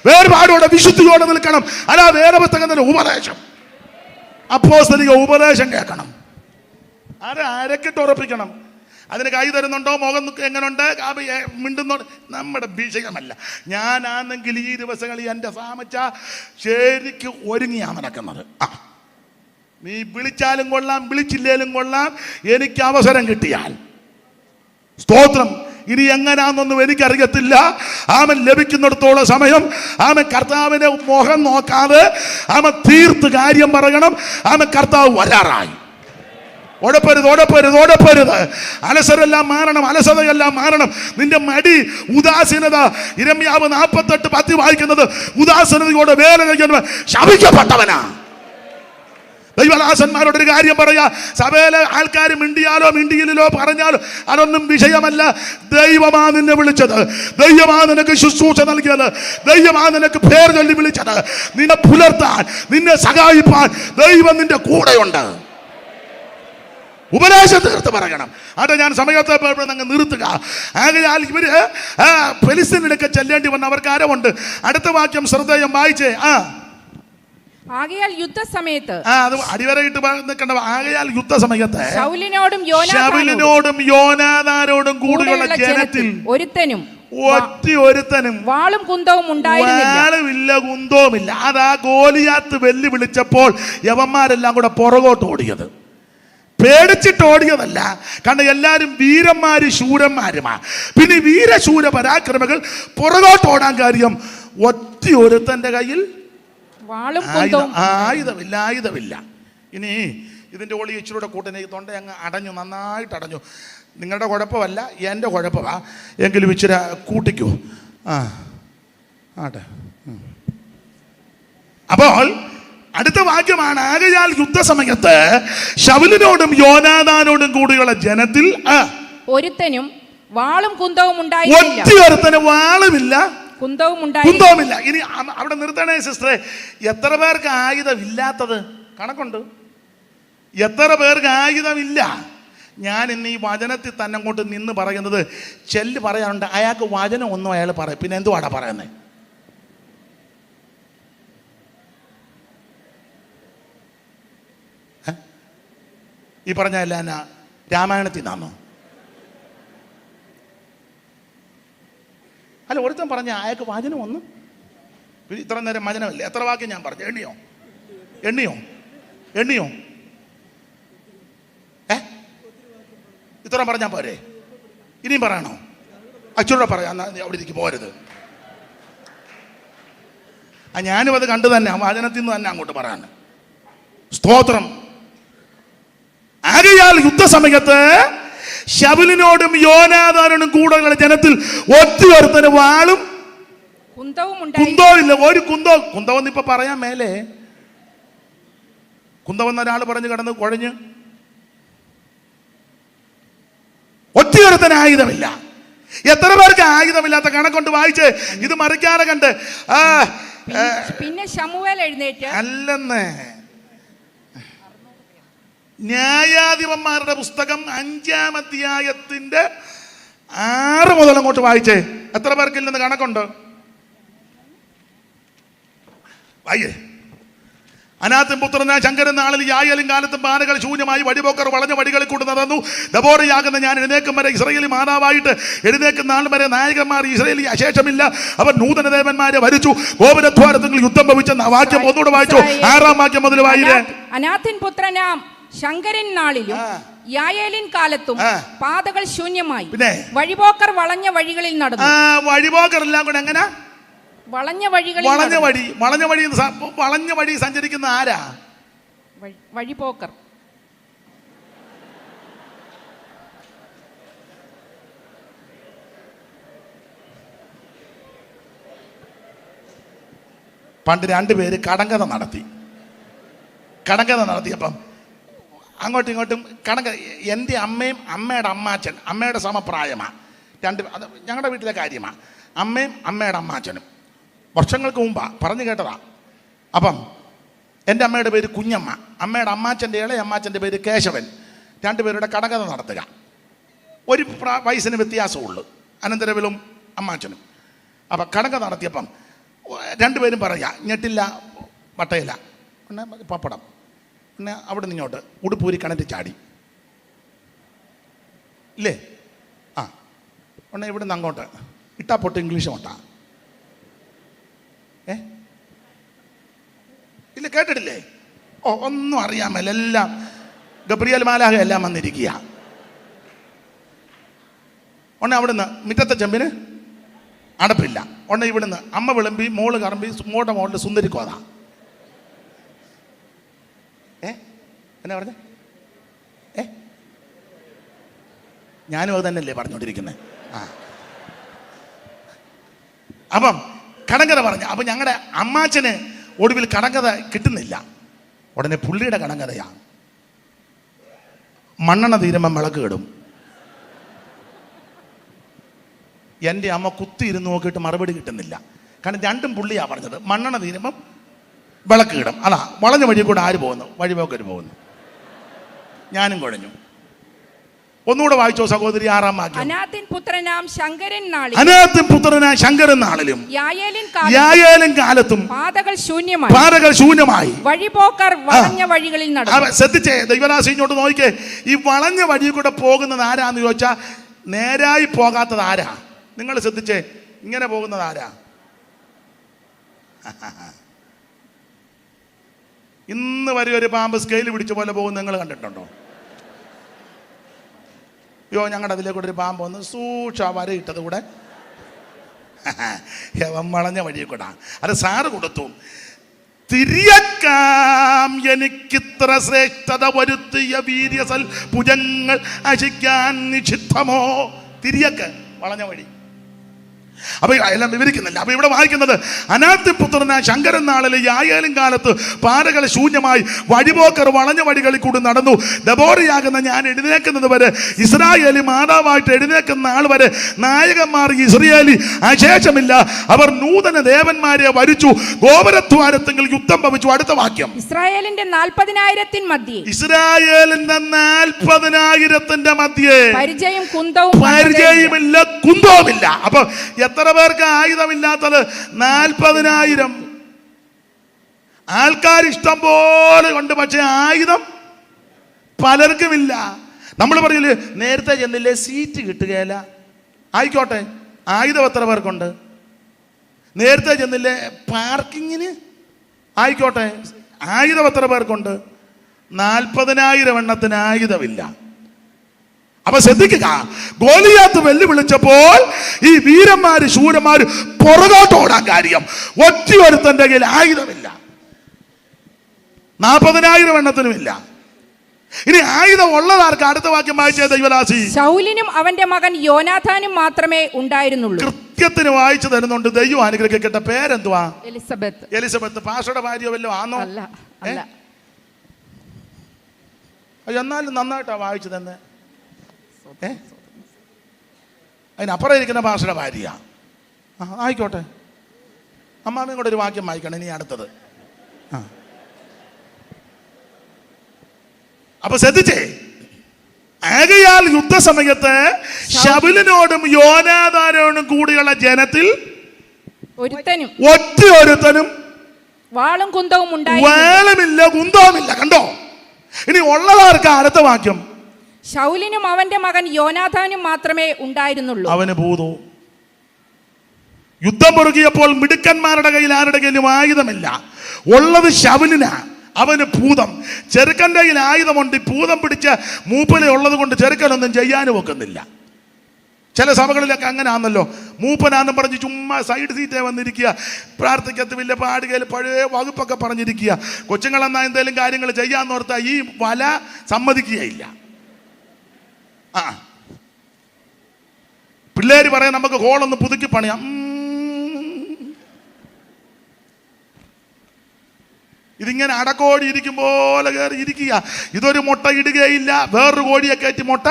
വേർപാടോടെ വിശുദ്ധിയോടെ നിൽക്കണം. അല്ല, വേറെ പുസ്തകത്തിന്റെ ഉപദേശം, അപ്പോസ്തലിക ഉപദേശം കേൾക്കണം. ആരൊക്കെട്ട് ഉറപ്പിക്കണം. അതിന് കൈ തരുന്നുണ്ടോ, മുഖം എങ്ങനെയുണ്ട്, മിണ്ടുന്നോ, നമ്മുടെ വിഷയമല്ല. ഞാനാണെങ്കിൽ ഈ ദിവസങ്ങളിൽ എൻ്റെ സാമച്ച ശരിക്ക് ഒരുങ്ങിയാ നടക്കുന്നത്. നീ വിളിച്ചാലും കൊള്ളാം, വിളിച്ചില്ലേലും കൊള്ളാം, എനിക്ക് അവസരം കിട്ടിയാൽ സ്തോത്രം. ഇനി എങ്ങനാന്നൊന്നും എനിക്കറിയത്തില്ല. ആമൻ ലഭിക്കുന്നിടത്തോളം സമയം ആമൻ കർത്താവിനെ മുഖം നോക്കാതെ ആമൻ തീർത്ത് കാര്യം പറയണം. ആമൻ കർത്താവ് വരാറായി. ഓടപ്പരുത്. അലസരെല്ലാം മാറണം, അലസതയെല്ലാം മാറണം. നിന്റെ മടി, ഉദാസീനത. ഇരമ്യാവ് 48:10 വായിക്കുന്നത്, ഉദാസീനതയോടെ വേല ചെയ്യുന്നവൻ ശപിക്കപ്പെട്ടവനാ. ദൈവദാസന്മാരോടൊരു കാര്യം പറയാ. സഭയിലെ ആൾക്കാർ മിണ്ടിയാലോ മിണ്ടിയിലോ പറഞ്ഞാലോ അതൊന്നും വിഷയമല്ല. ദൈവമാ നിന്നെ വിളിച്ചത്, ദൈവമാ നിനക്ക് ശുശ്രൂഷ നൽകിയത്, ദൈവമാ നിനക്ക് പേർ ചൊല്ലി വിളിച്ചത്. നിന്നെ പുലർത്താൻ, നിന്നെ സഹായിപ്പാൻ ദൈവം നിന്റെ കൂടെയുണ്ട്. ഉപദേശം തീർത്ത് പറയണം. അത് ഞാൻ സമയത്തെ അങ്ങ് നിർത്തുക. ആകയാൽ ഇവര് ഫെലിസ്തീനിലൊക്കെ ചെല്ലേണ്ടി വന്ന അവർക്ക് ആരവുണ്ട്. അടുത്ത വാക്യം ശ്രദ്ധേയം വായിച്ചേ. ആകയാൽ യുദ്ധസമയത്ത്, അത് അടിവരയിട്ട് നിൽക്കണ്ട. ആകയാൽ യുദ്ധസമയത്ത് ശൗലിനോടും യോനാഥാനോടും കൂടിയുള്ള ജനത്തിൽ ഒരുത്തനും വാളും കുന്തവും ഉണ്ടായിരുന്നില്ല. വാളുമില്ല, കുന്തവുമില്ല. അതാ ഗോലിയാത്ത് വെല്ലു വിളിച്ചപ്പോൾ യവന്മാരെല്ലാം കൂടെ പുറകോട്ട് ഓടിയത്. പേടിച്ചിട്ട് ഓടിയതല്ല. കാരണം എല്ലാവരും വീരന്മാര്, ശൂരന്മാരുമാ. പിന്നെ വീരശൂര പരാക്രമികൾ പുറകോട്ട് ഓടാൻ കാര്യം ഒരുത്തന്റെ കയ്യിൽ ആയുധമില്ല. ഇനി ഇതിൻ്റെ ഒളി ഇച്ചിരൂടെ കൂട്ടനെ തൊണ്ട അങ്ങ് അടഞ്ഞു, നന്നായിട്ട് അടഞ്ഞു. നിങ്ങളുടെ കുഴപ്പമല്ല, എൻ്റെ കുഴപ്പമാ. എങ്കിലും ഇച്ചിരി കൂട്ടിക്കൂ. ആട്ടെ. അപ്പോൾ അടുത്ത വാക്യമാണ്, ആകയാൽ യുദ്ധസമയത്ത് ശൗലിനോടും യോനാഥാനോടും കൂടിയുള്ള ജനത്തിൽ ഒരുത്തനും വാളും കുന്തവും ഉണ്ടായില്ല. ഒരുത്തന് വാളുമില്ല, കുന്തവുമില്ല. ഇനി അവിടെ നിർത്തണേ സിസ്റ്ററെ. എത്ര പേർക്ക് ആയുധമില്ലാത്തത് കണക്കുണ്ട്? എത്ര പേർക്ക് ആയുധമില്ല? ഞാൻ ഇന്ന് ഈ വചനത്തിൽ തന്നെ അങ്ങോട്ട് നിന്ന് പറയുന്നത്, ചെല്ല് പറയാനുണ്ട്. അയാൾക്ക് വചനം ഒന്നും അയാൾ പറയും, പിന്നെ എന്തുവാടാ പറയുന്നത്? ഈ പറഞ്ഞ എല്ലാം എന്നാ രാമായണത്തിൽ നിന്നാണോ? അല്ല, ഒരുത്തൻ പറഞ്ഞ അയാൾക്ക് വചനം ഒന്ന് ഇത്ര നേരം വചനമല്ലേ? എത്ര വാക്യം ഞാൻ പറഞ്ഞു? എണ്ണിയോ? ഇത്ര പറഞ്ഞാൽ പോരെ? ഇനിയും പറയണോ? അച്ചൂടെ പറയാം, അവിടെ ഇരിക്കും, പോരുത്. ഞാനും അത് കണ്ടു തന്നെ, വചനത്തിൽ നിന്ന് തന്നെ അങ്ങോട്ട് പറയാൻ. സ്തോത്രം. ആകയാൽ യുദ്ധസമയത്ത് ശബലിനോടും യോനാഥാനോടും കൂടെ ജനത്തിൽ ഒറ്റയൊരുത്തന് വാളും കുന്തവും ഇല്ല. ഒരു കുന്തവെന്ന് ഇപ്പൊ പറയാൻ മേലെ. കുന്തവെന്ന ഒരാൾ പറഞ്ഞു കിടന്ന് കുഴഞ്ഞ്. ഒറ്റയൊരുത്തന് ആയുധമില്ല. എത്ര പേർക്ക് ആയുധമില്ലാത്ത കണക്കൊണ്ട് വായിച്ച് ഇത് മറിക്കാതെ കണ്ട്. പിന്നെ ശമൂവേൽ എഴുന്നേറ്റ് അല്ലെന്ന്. ന്യായാധിപന്മാരുടെ പുസ്തകം 5-ാം അധ്യായത്തിന്റെ 6 മുതൽ അങ്ങോട്ട് വായിച്ചേ. എത്ര പേർക്കില്ലെന്ന് കണക്കുണ്ട്? വായിയേ. അനാഥൻ പുത്രനായ ശങ്കരൻ നാളിൽ യായാലും കാലത്തും പാനകൾ ശൂന്യമായി വടിപോക്കർ വളഞ്ഞ വടികളിൽ കൊണ്ട് നടന്നു. ദബോറയാകുന്ന ഞാൻ എഴുന്നേക്കും വരെ ഇസ്രായേലി മാതാവായിട്ട് എഴുന്നേക്കുന്ന നാൾ വരെ നായകന്മാർ ഇസ്രായേലി അശേഷമില്ല. അവർ നൂതന ദേവന്മാരെ വരിച്ചു. ഗോപുരദ്വാരത്തിൽ യുദ്ധം ഭവിച്ചെന്ന വാക്യം ഒന്നുകൂടെ വായിച്ചു. 6-ാം വാക്യം മുതൽ വായിരേ. അനാഥൻ പുത്രനാം ശങ്കരൻ നാളിലും യായേലിൻ കാലത്തും പാതകൾ ശൂന്യമായി വഴിപോക്കർ വളഞ്ഞ വഴികളിൽ നടന്നു. വഴിപോക്കർ എല്ലാം കൂടെ എങ്ങനെ? വളഞ്ഞ വഴി സഞ്ചരിക്കുന്ന ആരാ? വഴിപോക്കർ. പണ്ട് 2 പേര് കടങ്കഥ നടത്തിയപ്പം അങ്ങോട്ടും ഇങ്ങോട്ടും എൻ്റെ അമ്മയും അമ്മയുടെ അമ്മാച്ചൻ, അമ്മയുടെ സമപ്രായമാണ്. ഞങ്ങളുടെ വീട്ടിലെ കാര്യമാണ്. അമ്മയും അമ്മയുടെ അമ്മാച്ചനും വർഷങ്ങൾക്ക് മുമ്പാണ് പറഞ്ഞു കേട്ടതാ. അപ്പം എൻ്റെ അമ്മയുടെ പേര് കുഞ്ഞമ്മ, അമ്മയുടെ അമ്മാച്ചൻ്റെ ഇളയ അമ്മാച്ചൻ്റെ പേര് കേശവൻ. 2 പേരുടെ കടങ്കഥ നടത്തുക. ഒരു വയസ്സിന് വ്യത്യാസമുള്ളൂ, അനന്തരവലും അമ്മാച്ചനും. അപ്പം കടങ്കഥ നടത്തിയപ്പം 2 പേരും പറയുക, ഞെട്ടില്ല വട്ടയില്ല, പിന്നെ പപ്പടം, പിന്നെ അവിടെ നിന്ന് ഇങ്ങോട്ട് ഉടുപ്പൂരി കിണറ്റ് ചാടി ഇല്ലേ? ഇവിടെ നിന്ന് അങ്ങോട്ട് ഇട്ടാ പൊട്ട് ഇംഗ്ലീഷ് കൊണ്ടാ. ഇല്ല, കേട്ടിട്ടില്ലേ? ഒന്നും അറിയാൻ മേല. എല്ലാം ഗബ്രിയേൽ മാലാഖ എല്ലാം വന്നിരിക്കുക. അവിടുന്ന് മിറ്റത്തെ ചെമ്പിന് അടപ്പില്ല. ഇവിടുന്ന് അമ്മ വിളമ്പി മോള് കറമ്പി മോളുടെ മോളുടെ സുന്ദരിക്കോതാ. എന്നാ പറഞ്ഞ? ഞാനും അത് തന്നെയല്ലേ പറഞ്ഞോണ്ടിരിക്കുന്നത്. അപ്പം കടങ്കഥ പറഞ്ഞു. അപ്പം ഞങ്ങളുടെ അമ്മാച്ചന് ഒടുവിൽ കടങ്കഥ കിട്ടുന്നില്ല. ഉടനെ പുള്ളിയുടെ കടങ്കഥയാണ് മണ്ണെണ്ണ തീരുമ്പം വിളക്ക് കിടും. എൻ്റെ അമ്മ കുത്തിയിരുന്ന് നോക്കിയിട്ട് മറുപടി കിട്ടുന്നില്ല. കാരണം 2ഉം പുള്ളിയാ പറഞ്ഞത്. മണ്ണെണ്ണ തീരുമ്പം വിളക്ക് കിടും. അതാ വളഞ്ഞ വഴി കൂടെ ആര് പോകുന്നു? വഴിപോക്കര് പോകുന്നു. ഞാനും കുഴഞ്ഞു. ഒന്നുകൂടെ വായിച്ചോ സഹോദരി, 6-ാം വാക്യം. അനാഥൻ പുത്രനാം ശങ്കരൻ നാളിലും യായേലിൻ കാലത്തും പാതകൾ ശൂന്യമായി വഴിപോക്കർ വളഞ്ഞ വഴികളിൽ നടന്നു. ശ്രദ്ധിച്ചേ, ദൈവദാസി ഇങ്ങോട്ട് നോക്കിക്കേ. ഈ വളഞ്ഞ വഴി കൂടെ പോകുന്നത് ആരാന്ന് ചോദിച്ചാൽ നേരായി പോകാത്തത് ആരാ? നിങ്ങൾ ശ്രദ്ധിച്ചേ, ഇങ്ങനെ പോകുന്നത് ആരാ? ഇന്ന് വരെ ഒരു പാമ്പ് സ്കെയിൽ പിടിച്ച പോലെ പോകുന്നത് നിങ്ങൾ കണ്ടിട്ടുണ്ടോ? ഞങ്ങളുടെ അതിലേക്കൂടെ ഒരു പാമ്പ് വന്ന് വരയിട്ടത് കൂടെ വളഞ്ഞ വഴിയെ കൂടാ. അത് സാറ് കൊടുത്തു. തിരിയക്കാം എനിക്കിത്ര ശ്രേഷ്ഠത വരുത്തിയ വീര്യസൽ ഭുജങ്ങൾ അശിക്കാൻ നിഷിദ്ധമോ. തിരിയക്ക് വളഞ്ഞ വഴി. അപ്പൊ എല്ലാം വിവരിക്കുന്നില്ല. അപ്പൊ ഇവിടെ വായിക്കുന്നത്, അനാഥപുത്രനായ ശങ്കരൻ നാളിലെ യായേലിൻ കാലത്ത് പാറകൾ ശൂന്യമായി വഴിപോക്കർ വളഞ്ഞ വഴികളിൽ കൂടി നടന്നു. ദബോറയാകുന്ന ഞാൻ എഴുന്നേക്കുന്നത് വരെ, ഇസ്രായേലി മാതാവായിട്ട് എഴുന്നേക്കുന്ന നാൾ വരെ നായകന്മാർ ഇസ്രായേലി അശേഷമില്ല. അവർ നൂതന ദേവന്മാരെ വരിച്ചു. ഗോപുരദ്വാരത്തിൽ യുദ്ധം ഭവിച്ചു. അടുത്ത വാക്യം. ഇസ്രായേലിന്റെ 40,000 മധ്യേ, ഇസ്രായേലിന്റെ 40,000 മധ്യേ പരിചയമില്ല, കുന്തവുമില്ല. അപ്പൊ എത്ര പേർക്ക് ആയുധമില്ലാത്തത്? 40,000 ആൾക്കാർ ഇഷ്ടം പോലെ ഉണ്ട്, പക്ഷെ ആയുധം പലർക്കുമില്ല. നമ്മൾ പറയില്ലേ, നേരത്തെ ചെന്നില്ലേ സീറ്റ് കിട്ടുകയില്ല. ആയിക്കോട്ടെ, ആയുധം എത്ര പേർക്കുണ്ട്? നേരത്തെ ചെന്നില്ലേ പാർക്കിങ്ങിന്? ആയിക്കോട്ടെ, ആയുധം എത്ര പേർക്കുണ്ട്? 40,000 എണ്ണത്തിന് ആയുധമില്ല. അപ്പൊ ശ്രദ്ധിക്കുക, ഗോലിയാത്ത് വെല്ലുവിളിച്ചപ്പോൾ ഈ വീരന്മാര് ശൂരന്മാര് പുറകോട്ടോടാൻ കാര്യം ഒറ്റയൊരുത്തന്റെ കയ്യിൽ ആയുധമില്ല, 40,000 എണ്ണത്തിനുമില്ല. ഇനി ആയുധം ഉള്ളതാർക്ക്? അടുത്ത വാക്യം വായിച്ചേ ദൈവദാസി. ശൗലിനും അവന്റെ മകൻ യോനാഥാനും മാത്രമേ ഉണ്ടായിരുന്നുള്ളൂ. കൃത്യത്തിന് വായിച്ചു തരുന്നുണ്ട്. ദൈവം അനുഗ്രഹിക്കട്ടെ. പേരെന്തുവാ? എലിസബത്ത്. എലിസബത്ത് പാഷയുടെ ഭാര്യ വല്ലോ ആണോ? അല്ല, അല്ല. എന്നാലും നന്നായിട്ടാ വായിച്ചു തന്നെ. അതിനപ്പുറം ഇരിക്കുന്ന പാഷയുടെ ഭാര്യ. ആയിക്കോട്ടെ, അമ്മാമയും കൂടെ ഒരു വാക്യം വായിക്കണം ഇനി അടുത്തത്. അപ്പൊ ശ്രദ്ധിച്ചേ, ആകയാൽ യുദ്ധസമയത്ത് ശൗലിനോടും യോനാഥാനോടും കൂടിയുള്ള ജനത്തിൽ ഒറ്റയൊരുത്തനും വാളും കുന്തവും വേളമില്ല, കുന്തവുമില്ല. കണ്ടോ? ഇനി ഉള്ളതാർക്ക്? അടുത്ത വാക്യം. ശൗലിനും അവന്റെ മകൻ യോനാഥാനും മാത്രമേ ഉണ്ടായിരുന്നുള്ളൂ. അവന് ഭൂതവും. യുദ്ധം പൊറുകിയപ്പോൾ മിടുക്കന്മാരുടെ കയ്യിൽ ആരുടെ കയ്യിലും ആയുധമില്ല. ഉള്ളത് ശൗലിനാ, അവന് ഭൂതം. ചെറുക്കൻ്റെ കയ്യിൽ ആയുധമുണ്ട്, ഭൂതം പിടിച്ച മൂപ്പനെ ഉള്ളത് കൊണ്ട് ചെറുക്കനൊന്നും ചെയ്യാനും ഒക്കുന്നില്ല. ചില സഭകളിലൊക്കെ അങ്ങനെ ആണല്ലോ, മൂപ്പനാന്നും പറഞ്ഞ് ചുമ്മാ സൈഡ് സീറ്റേ വന്നിരിക്കുക, പ്രാർത്ഥിക്കത്തുമില്ല, പാടുകയിൽ പഴയ വകുപ്പൊക്കെ പറഞ്ഞിരിക്കുക. കൊച്ചുങ്ങളെന്നാ എന്തെങ്കിലും കാര്യങ്ങൾ ചെയ്യാന്നോർത്താൽ ഈ വല സമ്മതിക്കുകയില്ല. പിള്ളേര് പറയാൻ നമുക്ക് ഹോളൊന്ന് പുതുക്കി പണിയാം. ഇതിങ്ങനെ അടക്കോടി ഇരിക്കും പോലെ കയറി ഇരിക്കുക. ഇതൊരു മുട്ട ഇടുകയില്ല, വേറൊരു കോഴിയെ കയറ്റി മുട്ട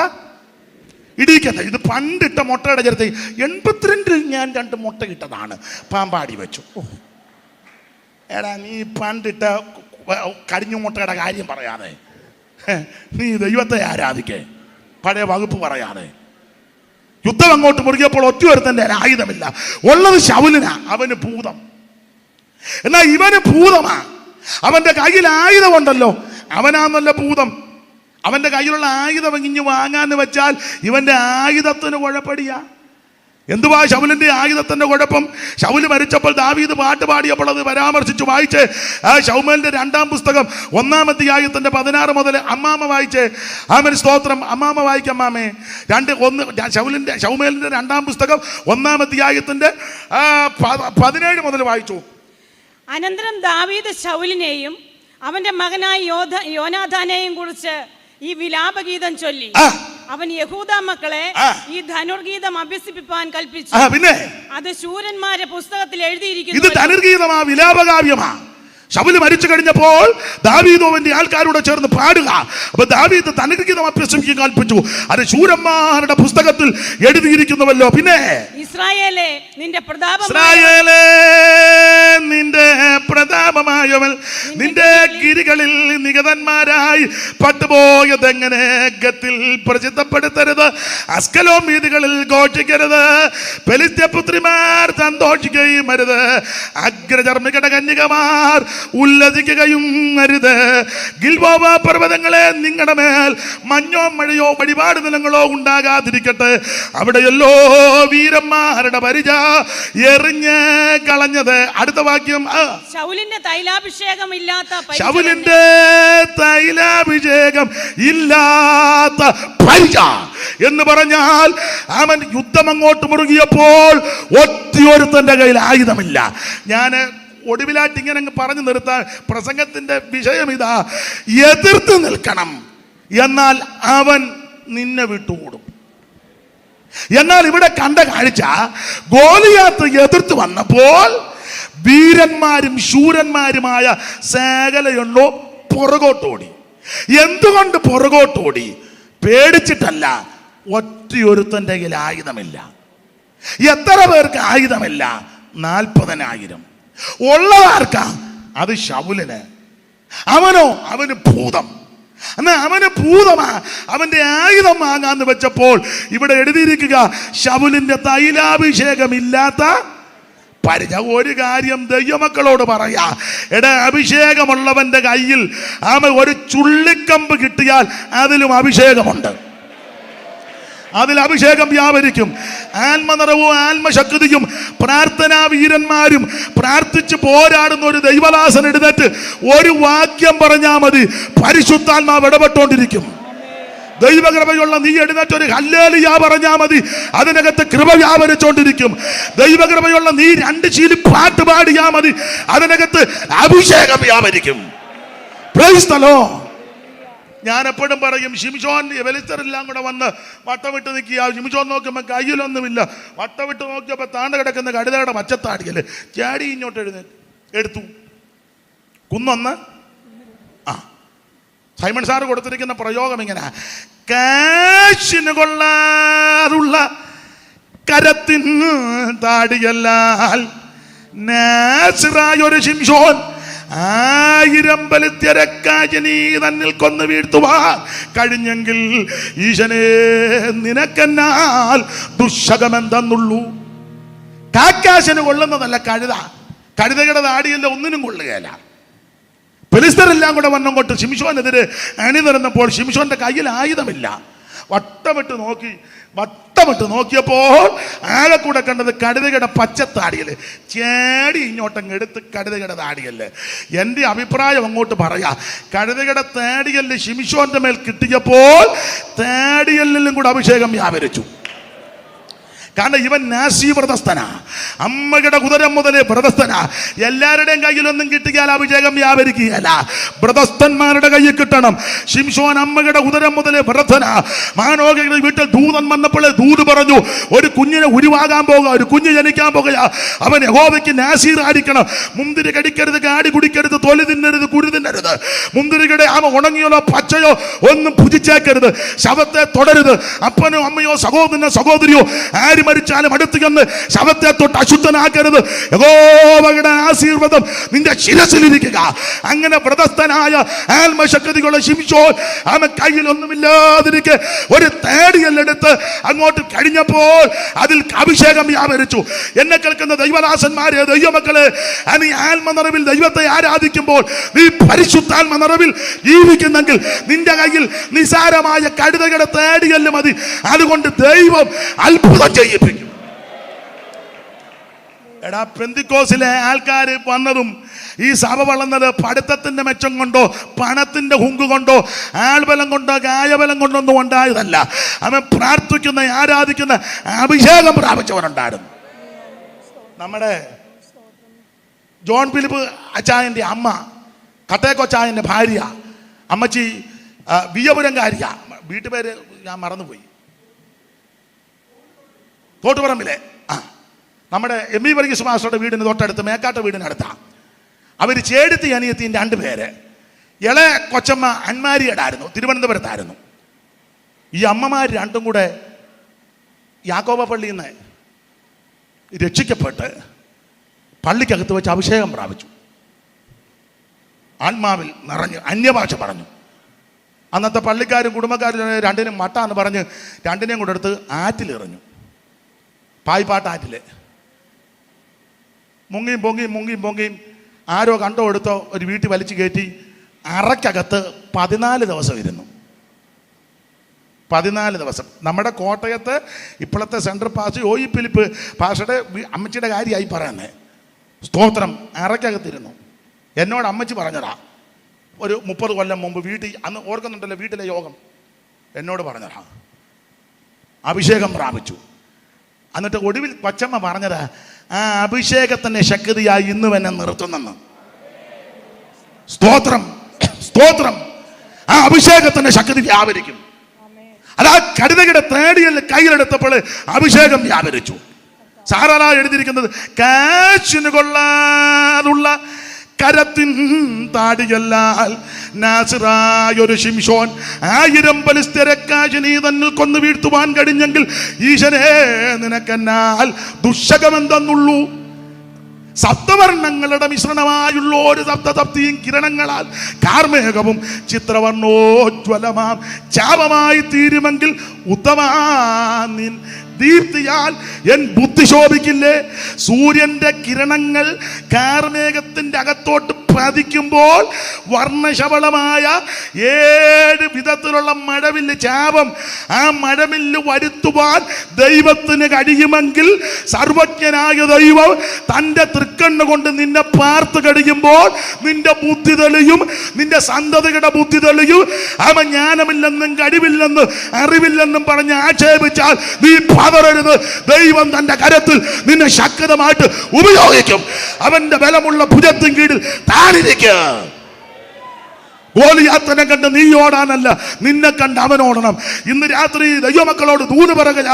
ഇടിക്കട്ടെ. ഇത് പണ്ടിട്ട മുട്ടയുടെ ചരിത്രം. 82-ൽ ഞാൻ 2 മുട്ട ഇട്ടതാണ്, പാമ്പാടി വെച്ചു. എടാ, നീ പണ്ടിട്ട കരിഞ്ഞു മുട്ടയുടെ കാര്യം പറയാതെ നീ ദൈവത്തെ ആരാധിക്കേ, പഴയ വകുപ്പ് പറയാതെ. യുദ്ധം അങ്ങോട്ട് മുറുകിയപ്പോൾ ഒറ്റയൊരുത്തൻ്റെ ആയുധമില്ല. ഉള്ളത് ശൗലിനാ, അവന് ഭൂതം. എന്നാൽ ഇവന് ഭൂതമാ. അവന്റെ കയ്യിൽ ആയുധമുണ്ടല്ലോ, അവനാന്നല്ലോ ഭൂതം. അവന്റെ കയ്യിലുള്ള ആയുധം ഇഞ്ഞു വാങ്ങാന്ന് വെച്ചാൽ ഇവന്റെ ആയുധത്തിന് കുഴപ്പടിയാ. എന്തുവാ ശൗലിന്റെ ആയുധത്തിന്റെ കുഴപ്പം? ശൗല് മരിച്ചപ്പോൾ ദാവീദ് പാട്ട് പാടിയപ്പോൾ അത് പരാമർശിച്ചു. വായിച്ചേ, ശൗമേലിന്റെ 2-ാം പുസ്തകം 1-ാം അധ്യായത്തിന്റെ 16 മുതൽ. അമ്മാമ വായിച്ചേ. ആമേൻ, സ്തോത്രം. അമ്മാമ വായിക്കാം അമ്മാമേ. ശൗമേലിന്റെ 2-ാം പുസ്തകം 1-ാം അധ്യായത്തിന്റെ 17 മുതൽ വായിച്ചു. അനന്തരം ദാവീദ് ശൗലിനെയും അവന്റെ മകനായ യോനാഥാനെയും കുറിച്ച് ഈ വിലാപഗീതം ചൊല്ലി. അവൻ യഹൂദ മക്കളെ ഈ ധനുർഗീതം അഭ്യസിപ്പിക്കാൻ കൽപ്പിച്ചു. പിന്നെ അത് ശൂരന്മാരെ പുസ്തകത്തിൽ എഴുതിയിരിക്കുന്നു. ഇത് ധനുർഗീതമാ, വിലാപകാവ്യമാ. ശൗല് മരിച്ചു കഴിഞ്ഞപ്പോൾ ദാവീദ് അവന്റെ ആൾക്കാരോട് ചേർന്ന് പാടുക. അപ്പൊ ദാവീദ് ധനുർഗീതം അഭ്യസിപ്പിക്കാൻ കൽപ്പിച്ചു. അത് ശൂരന്മാരുടെ പുസ്തകത്തിൽ എഴുതിയിരിക്കുന്നുവല്ലോ. പിന്നെ ഇസ്രായേലേ നിന്റെ പ്രതാപമായവൻ, നിന്റെ ഗിരികളിൽ നിഗതന്മാരായി പട്ടുപോയതെങ്ങനെ ഗത്തിൽ പ്രസിദ്ധപ്പെടുത്തരുത്. അസ്കലോം വീഥികളിൽ ഘോഷിക്കരുത്. ഫെലിസ്ത്യപുത്രിമാർ സന്തോഷിക്കുകയും അരുത്. അഗ്രചർമ്മികട കന്യകമാർ ഉല്ലസിക്കുകയും അരുത്. ഗിൽബോവ പർവ്വതങ്ങളെ, നിങ്ങളുടെ മേൽ മഞ്ഞോ മഴയോ വഴിപാട് നിലങ്ങളോ ഉണ്ടാകാതിരിക്കട്ടെ. അവിടെയല്ലോ വീരന്മാരുടെ പരിച എറിഞ്ഞ് കളഞ്ഞത്. അടുത്ത വാക്യം. ശൗലിന്റെ തൈലാഭിഷേകം ഇല്ലാത്ത പരിച എന്ന് പറഞ്ഞാൽ അവൻ യുദ്ധം അങ്ങോട്ട് മുറുകിയപ്പോൾ ഒറ്റയൊരുത്തന്റെ കയ്യിൽ ആയുധമില്ല. ഞാൻ ഒടുവിലായിട്ട് ഇങ്ങനെ അങ്ങ് പറഞ്ഞു നിർത്താൻ, പ്രസംഗത്തിന്റെ വിഷയം ഇതാ: എതിർത്ത് നിൽക്കണം, എന്നാൽ അവൻ നിന്നെ വിട്ടുകൂടും. എന്നാൽ ഇവിടെ കണ്ട കാഴ്ച, ഗോലിയാത്ത് എതിർത്ത് വന്നപ്പോൾ വീരന്മാരും ശൂരന്മാരുമായ സകലയുണ്ടോ പുറകോട്ടോടി. എന്തുകൊണ്ട് പുറകോട്ടോടി? പേടിച്ചിട്ടല്ല, ഒറ്റയൊരുത്തന്റെ കയ്യിൽ ആയുധമില്ല. എത്ര പേർക്ക് ആയുധമില്ല? 40,000. ഉള്ളതാർക്കാ? അത് ശൗലിന്. അവന് ഭൂതം. എന്നാ അവന് ഭൂതമാ. അവന്റെ ആയുധം വാങ്ങാന്ന് വെച്ചപ്പോൾ ഇവിടെ എഴുതിയിരിക്കുക, ശൗലിന്റെ തൈലാഭിഷേകമില്ലാത്ത ഒരു കാര്യം ദൈവമക്കളോട് പറയാ, എടാ, അഭിഷേകമുള്ളവന്റെ കയ്യിൽ ഒരു ചുള്ളിക്കമ്പ് കിട്ടിയാൽ അതിലും അഭിഷേകമുണ്ട്. അതിൽ അഭിഷേകം വ്യാപരിക്കും. ആത്മനിറവും ആത്മശക്തിയും പ്രാർത്ഥനാ വീരന്മാരും പ്രാർത്ഥിച്ച് പോരാടുന്ന ഒരു ദൈവദാസൻ എഴുന്നേറ്റ് ഒരു വാക്യം പറഞ്ഞാൽ മതി, പരിശുദ്ധാത്മാവ് ഇടപെട്ടുകൊണ്ടിരിക്കും. ദൈവകൃപയുള്ള നീ എഴുന്നേറ്റ് ഒരു ഹല്ലേലൂയ പറഞ്ഞാൽ മതി, അതിനകത്ത് കൃപ വ്യാപരിച്ചുകൊണ്ടിരിക്കും. ദൈവകൃപയുള്ള നീ 2 ശീലി പാട്ട് പാടിയാൽ മതി, അതിനകത്ത് അഭിഷേകം വ്യാപരിക്കും. Praise the Lord. ഞാൻ എപ്പോഴും പറയും, ശിംശോൻ ഫെലിസ്ത്യരെല്ലാം കൂടെ വന്ന് വട്ടമിട്ട് നിൽക്കുക. ശിംശോൻ നോക്കുമ്പോൾ കയ്യിലൊന്നുമില്ല. വട്ടമിട്ട് നോക്കിയപ്പോൾ താണ്ട് കിടക്കുന്ന കഴുതയുടെ പച്ചത്താടിയല്ലേ ചാടി ഇങ്ങോട്ട് എടുത്തു. കുന്നൊന്ന് സൈമൺ സാറ് കൊടുത്തിരിക്കുന്ന പ്രയോഗം ഇങ്ങനെ, കാശിന് കൊള്ളാറുള്ള കരത്തിന് താടിയല്ലാൽ നാസിറായ ഒരു ശിംശോൻ 1000 ഫെലിസ്ത്യരെക്കാശിനി തന്നിൽ കൊന്നു വീഴ്ത്തുവാൻ കഴിഞ്ഞെങ്കിൽ ഈശനെ നിനക്കെന്നാൽ ദുശകമെന്തെന്നുള്ളൂ. കാക്കാശിന് കൊള്ളുന്നതല്ല കഴുത. കഴുതയുടെ താടിയല്ല ഒന്നിനും കൊള്ളുകയല്ല. ഫെലിസ്ത്യരെല്ലാം കൂടെ വന്നങ്ങോട്ട് ശിംശോനെതിരെ അണിനിരന്നപ്പോൾ ശിംശോന്റെ കയ്യിൽ ആയുധമില്ല. വട്ടമിട്ട് നോക്കിയപ്പോൾ ആകെ കൂടെ കണ്ടത് കഴുതയുടെ പച്ചത്താടിയല്. ചേടി ഇങ്ങോട്ടങ്ങ് എടുത്ത് കഴുതയുടെ താടിയല്. എൻ്റെ അഭിപ്രായം അങ്ങോട്ട് പറയാ, കഴുതയുടെ താടിയല് ശിംശോന്റെ മേൽ കിട്ടിയപ്പോൾ താടിയല്ലിലും കൂടെ അഭിഷേകം വ്യാപരിച്ചു. കാരണം ഇവൻ നാസി വ്രതസ്ഥനാ, അമ്മയുടെ കുതിരം മുതലേ വ്രതസ്ഥനാ. എല്ലാവരുടെയും കയ്യിലൊന്നും കിട്ടിയാൽ അഭിഷേകം വ്യാപരിക്കുകയല്ല, വ്രതസ്ഥന്മാരുടെ കയ്യിൽ കിട്ടണം. ശിംശോൻ അമ്മയുടെ കുതിരം മുതലേ വ്രതനാ. മാനോഹയുടെ വീട്ടിൽ ദൂതൻ വന്നപ്പോൾ ദൂത് പറഞ്ഞു, ഒരു കുഞ്ഞിനെ ഉരുവാകാൻ പോകുക, ഒരു കുഞ്ഞ് ജനിക്കാൻ പോകുക. അവൻ യഹോവയ്ക്ക് നാസീർ ആയിരിക്കണം. മുന്തിരി കടിക്കരുത്, കാടി കുടിക്കരുത്, തൊലി തിന്നരുത്, കുരു തിന്നരുത്. മുന്തിരിയുടെ ഉണങ്ങിയോ പച്ചയോ ഒന്നും ഭുജിച്ചേക്കരുത്. ശവത്തെ തൊടരുത്. അപ്പനോ അമ്മയോ സഹോദരനോ സഹോദരിയോ ആരും മരിച്ചാലും അടുത്ത് ചെന്ന് ശവത്തെ തൊട്ട് അശുദ്ധനാക്കരുത്. യഹോവയുടെ ആശീർവാദം നിന്റെ ശിരസിലിരിക്കുക. അങ്ങനെ വ്രതസ്ഥനായ ആത്മശക്തിയുള്ള ശിംശോൻ അവൻ കയ്യിലൊന്നുമില്ലാതിരിക്കെ ഒരു തേടിയെടുത്ത് അങ്ങോട്ട് കഴിഞ്ഞപ്പോൾ അതിൽ അഭിഷേകം വ്യാപരിച്ചു. എന്നെ കേൾക്കുന്ന ദൈവദാസന്മാരെ, ദൈവമക്കളെ, നീ ആത്മനിറവിൽ ദൈവത്തെ ആരാധിക്കുമ്പോൾ, നീ പരിശുദ്ധാത്മ നിറവിൽ ജീവിക്കുന്നെങ്കിൽ നിന്റെ കയ്യിൽ നിസാരമായ കഴുതയുടെ തേടിയല്ല മതി. അതുകൊണ്ട് ദൈവം അത്ഭുതം ചെയ്യും. എടാ, പെന്തിക്കോസിലെ ആൾക്കാർ വന്നതും ഈ സഭ വളർന്നത് പഠിത്തത്തിന്റെ മെച്ചം കൊണ്ടോ പണത്തിന്റെ ഹുങ്ക് കൊണ്ടോ ആൾബലം കൊണ്ടോ കായബലം കൊണ്ടോ ഒന്നും ഉണ്ടായതല്ല. അവൻ പ്രാർത്ഥിക്കുന്ന ആരാധിക്കുന്ന അഭിഷേകം പ്രാപിച്ചവരുണ്ടായിരുന്നു. നമ്മുടെ ജോൺ ഫിലിപ്പ് അച്ചായന്റെ അമ്മ, കട്ടേക്കൊച്ചായന്റെ ഭാര്യ, അമ്മച്ചി വിയപുരംകാരിയ, വീട്ടുപേര് ഞാൻ മറന്നുപോയി, തോട്ടുപറമ്പിലെ നമ്മുടെ ME വർഗീസ് മാസ്റ്ററുടെ വീടിന് തൊട്ടടുത്ത്, മേക്കാട്ട വീടിനടുത്താണ്. അവർ ചേടുത്തി അനിയത്തിയും 2 പേര്. ഇളയ കൊച്ചമ്മ അന്മാരിയടായിരുന്നു, തിരുവനന്തപുരത്തായിരുന്നു. ഈ അമ്മമാർ 2 കൂടെ യാക്കോബ പള്ളിയിൽ നിന്ന് രക്ഷിക്കപ്പെട്ട് പള്ളിക്കകത്ത് വെച്ച് അഭിഷേകം പ്രാപിച്ചു. ആത്മാവിൽ നിറഞ്ഞ് അന്യഭാഷ പറഞ്ഞു. അന്നത്തെ പള്ളിക്കാരും കുടുംബക്കാരും 2നും മട്ടാന്ന് പറഞ്ഞ് 2നെയും കൂടെ എടുത്ത് ആറ്റിലെറിഞ്ഞു. പായ്പാട്ടാറ്റിൽ മുങ്ങിയും പൊങ്ങിയും ആരോ കണ്ടോ എടുത്തോ ഒരു വീട്ടിൽ വലിച്ചു കയറ്റി അറയ്ക്കകത്ത് 14 ദിവസം ഇരുന്നു. 14 ദിവസം. നമ്മുടെ കോട്ടയത്ത് ഇപ്പോഴത്തെ സെൻട്രൽ പാസ് OE ഫിലിപ്പ് പാഷയുടെ അമ്മച്ചിയുടെ കാര്യമായി പറയുന്നത്. സ്തോത്രം. അറയ്ക്കകത്തിരുന്നു. എന്നോട് അമ്മച്ചി പറഞ്ഞതാ, ഒരു 30 കൊല്ലം മുമ്പ് വീട്ടിൽ, അന്ന് ഓർക്കുന്നുണ്ടല്ലോ വീട്ടിലെ യോഗം, എന്നോട് പറഞ്ഞതാ അഭിഷേകം പ്രാപിച്ചു. എന്നിട്ട് ഒടുവിൽ കൊച്ചമ്മ പറഞ്ഞത്, ആ അഭിഷേകത്തിന്റെ ശക്തിയായി ഇന്ന് എന്നെ നിർത്തുന്നെന്ന്. സ്തോത്രം, സ്തോത്രം. ആ അഭിഷേകത്തിന്റെ ശക്തി വ്യാപരിക്കും. അത് ആ കഴുതയുടെ തേടിയല്ല കയ്യിലെടുത്തപ്പോൾ അഭിഷേകം വ്യാപരിച്ചു. സാറാ എഴുതിയിരിക്കുന്നത്, കാശിന് കൊള്ളാറുള്ള കരത്തിൻ താടിയല്ലാൽ നാസിറായൊരു ശിംശോൻ 1000 ഫെലിസ്ത്യരെക്കാശിനി തന്നിൽ കൊന്നു വീഴ്ത്തുവാൻ കഴിഞ്ഞെങ്കിൽ ഈശനെ നിനക്കെന്നാൽ ദുശകമെന്തെന്നുള്ളൂ. സപ്തവർണ്ണങ്ങളുടെ മിശ്രണമായുള്ള ഒരു സപ്തസപ്തിയും കിരണങ്ങളാൽ കാർമേഘവും ചിത്രവർണ്ണോജ്വലമാം ചാപമായി തീരുമെങ്കിൽ ഉത്തമാ നിൻ ദീപ്തിയാൽ എൻ ബുദ്ധി ശോഭിക്കില്ലേ? സൂര്യന്റെ കിരണങ്ങൾ കാർമേഘത്തിന്റെ അകത്തോട്ട് പതിക്കുമ്പോൾ വർണ്ണശബളമായ 7 വിധത്തിലുള്ള മഴവില്ല് ചാപം, ആ മഴവില്ല് വരുത്തുവാൻ ദൈവത്തിന് കഴിയുമെങ്കിൽ സർവജ്ഞനായ ദൈവം തൻ്റെ തൃക്കണ്ണ് കൊണ്ട് നിന്നെ പാർത്ത് കഴിയുമ്പോൾ നിന്റെ ബുദ്ധി തെളിയും, നിന്റെ സന്തതിയുടെ ബുദ്ധി തെളിയും. അവൻ ജ്ഞാനമില്ലെന്നും കഴിവില്ലെന്നും അറിവില്ലെന്നും പറഞ്ഞ് ആക്ഷേപിച്ചാൽ നീ പതറരുത്. ദൈവം തന്റെ കരത്തിൽ നിന്നെ ശക്തമായിട്ട് ഉപയോഗിക്കും. അവന്റെ ബലമുള്ള ഭുജത്തിൻ കീഴിൽ താണിരിക്കുക. ഗോലിയാത്തിനെ കണ്ട് നീ ഓടാനല്ല, നിന്നെ കണ്ട് അവൻ ഓടണം. ഇന്ന് രാത്രി ദൈവമക്കളോട് ദൂത് പറയുക,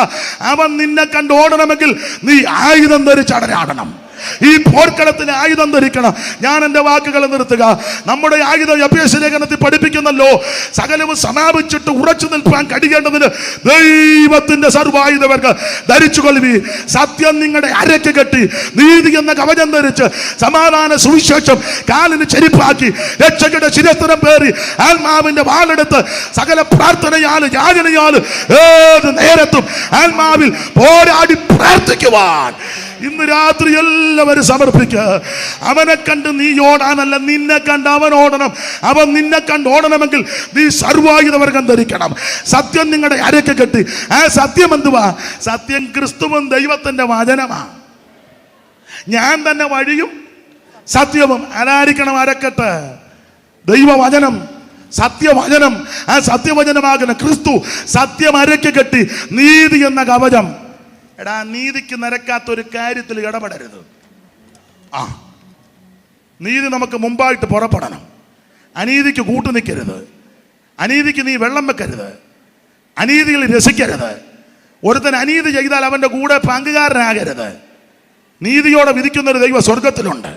അവൻ നിന്നെ കണ്ട് ഓടണമെങ്കിൽ നീ ആയുധം ധരിച്ചടരാടണം. ഈ പോർക്കളത്തിന് ആയുധം ധരിക്കണം. ഞാൻ എൻ്റെ വാക്കുകൾ നിർത്തുക. നമ്മുടെ ആയുധം എഫേസ്യ ലേഖനത്തിൽ പഠിപ്പിക്കുന്നല്ലോ, സകലവും സമാപിച്ചിട്ട് ഉറച്ചു നിൽക്കാൻ കഴിയേണ്ടതിന് ദൈവത്തിന്റെ സർവായുധവർക്ക് ധരിച്ചുകൊള്ളുവീൻ. സത്യം നിങ്ങളുടെ അരയ്ക്ക് കെട്ടി നീതി എന്ന കവചം ധരിച്ച് സമാധാന സുവിശേഷം കാലിന് ചെരിപ്പാക്കി രക്ഷകയുടെ ശിരസ്ത്രം പേറി ആത്മാവിന്റെ വാളെടുത്ത് സകല പ്രാർത്ഥനയാല് യാചനയാല് ഏത് നേരത്തും ആത്മാവിൽ പോരാടി പ്രാർത്ഥിക്കുവാൻ ഇന്ന് രാത്രി എല്ലാവരും സമർപ്പിക്കുക. അവനെ കണ്ട് നീ ഓടാനല്ല, നിന്നെ കണ്ട് അവൻ ഓടണം. അവൻ നിന്നെ കണ്ട് ഓടണമെങ്കിൽ നീ സർവായുധവർഗം ധരിക്കണം. സത്യം നിങ്ങളുടെ അരയ്ക്ക് കെട്ടി. ആ സത്യം എന്തുവാ? സത്യം ക്രിസ്തുവും ദൈവത്തിന്റെ വചനമാ. ഞാൻ തന്നെ വഴിയും സത്യവും. ആരായിരിക്കണം അരക്കെട്ട്? ദൈവവചനം, സത്യവചനം. ആ സത്യവചനമാകുന്ന ക്രിസ്തു സത്യം അരയ്ക്ക് കെട്ടി നീതി എന്ന കവചം. എടാ, നീതിക്ക് നിരക്കാത്തൊരു കാര്യത്തിൽ ഇടപെടരുത്. നീതി നമുക്ക് മുമ്പായിട്ട് പുറപ്പെടണം. അനീതിക്ക് കൂട്ടു നിൽക്കരുത്. അനീതിക്ക് നീ വെള്ളം വെക്കരുത്. അനീതിയിൽ രസിക്കരുത്. ഒരുത്തൻ അനീതി ചെയ്താൽ അവൻ്റെ കൂടെ പങ്കുകാരനാകരുത്. നീതിയോടെ വിധിക്കുന്നൊരു ദൈവം സ്വർഗത്തിലുണ്ട്.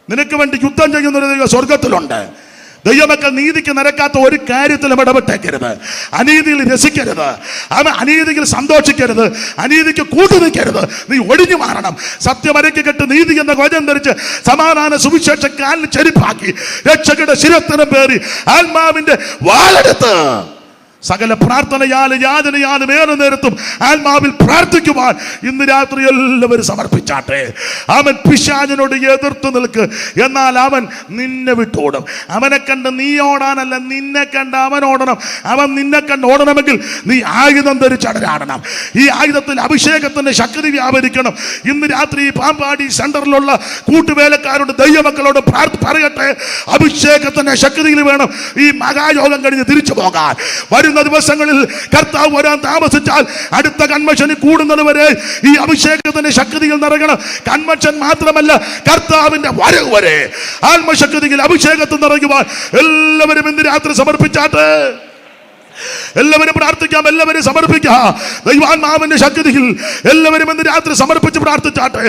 നിനക്ക് വേണ്ടി യുദ്ധം ചെയ്യുന്നൊരു ദൈവം സ്വർഗത്തിലുണ്ട്. ദൈവമക്കൾ നീതിക്ക് നിരക്കാത്ത ഒരു കാര്യത്തിലും ഇടപെട്ടേക്കരുത്. അനീതിയിൽ രസിക്കരുത്. അവൻ അനീതിയിൽ സന്തോഷിക്കരുത്. അനീതിക്ക് കൂട്ടു നിൽക്കരുത്. നീ ഒഴിഞ്ഞു മാറണം. സത്യമരയ്ക്ക് കെട്ട് നീതി എന്ന വചനം ധരിച്ച് സമാധാന സുവിശേഷ കാലിന് ചെരിപ്പാക്കി രക്ഷകയുടെ ശിരസ്ത്രം പേറി ആത്മാവിന്റെ വാളെടുത്ത് സകല പ്രാർത്ഥനയാലും യാചനയാലും ഏറെ നേരത്തും ആത്മാവിൽ പ്രാർത്ഥിക്കുവാൻ ഇന്ന് രാത്രി എല്ലാവരും സമർപ്പിച്ചാട്ടെ. അവൻ പിശാചിനോട് എതിർത്ത് നിൽക്ക്, എന്നാൽ അവൻ നിന്നെ വിട്ടോടും. അവനെ കണ്ട് നീ ഓടാനല്ല, നിന്നെ കണ്ട് അവൻ ഓടണം. അവൻ നിന്നെ കണ്ട് ഓടണമെങ്കിൽ നീ ആയുധം ധരിച്ചടരാടണം. ഈ ആയുധത്തിൽ അഭിഷേകത്തിന്റെ ശക്തി വ്യാപരിക്കണം. ഇന്ന് രാത്രി ഈ പാമ്പാടി സെന്ററിലുള്ള കൂട്ടുവേലക്കാരോട് ദൈവമക്കളോട് പറയട്ടെ, അഭിഷേകത്തിന്റെ ശക്തിയിൽ വേണം ഈ മഹായോഗം കഴിഞ്ഞ് തിരിച്ചു പോകാൻ. വരുന്ന ദിവസങ്ങളിൽ കർത്താവ് വരാൻ താമസിച്ചാൽ അടുത്ത കൺവെൻഷന് കൂടുന്നത് വരെ ഈ അഭിഷേകത്തിന്റെ ശക്തിയിൽ നിറങ്ങണം. കൺവെൻഷൻ മാത്രമല്ല, കർത്താവിന്റെ വരവ് വരെ ആത്മശക്തിയിൽ അഭിഷേകത്തിൽ നിറങ്ങുവാൻ എല്ലാവരും ഇന്ന് രാത്രി സമർപ്പിച്ചാട്ടെ. എല്ലാവരും പ്രാർത്ഥിക്കാം, എല്ലാവരും സമർപ്പിക്കാം. ദൈവാത്മാവിന്റെ ശക്തിയിൽ എല്ലാവരും ഇന്ന് രാത്രി സമർപ്പിച്ച് പ്രാർത്ഥിച്ചാട്ടെ.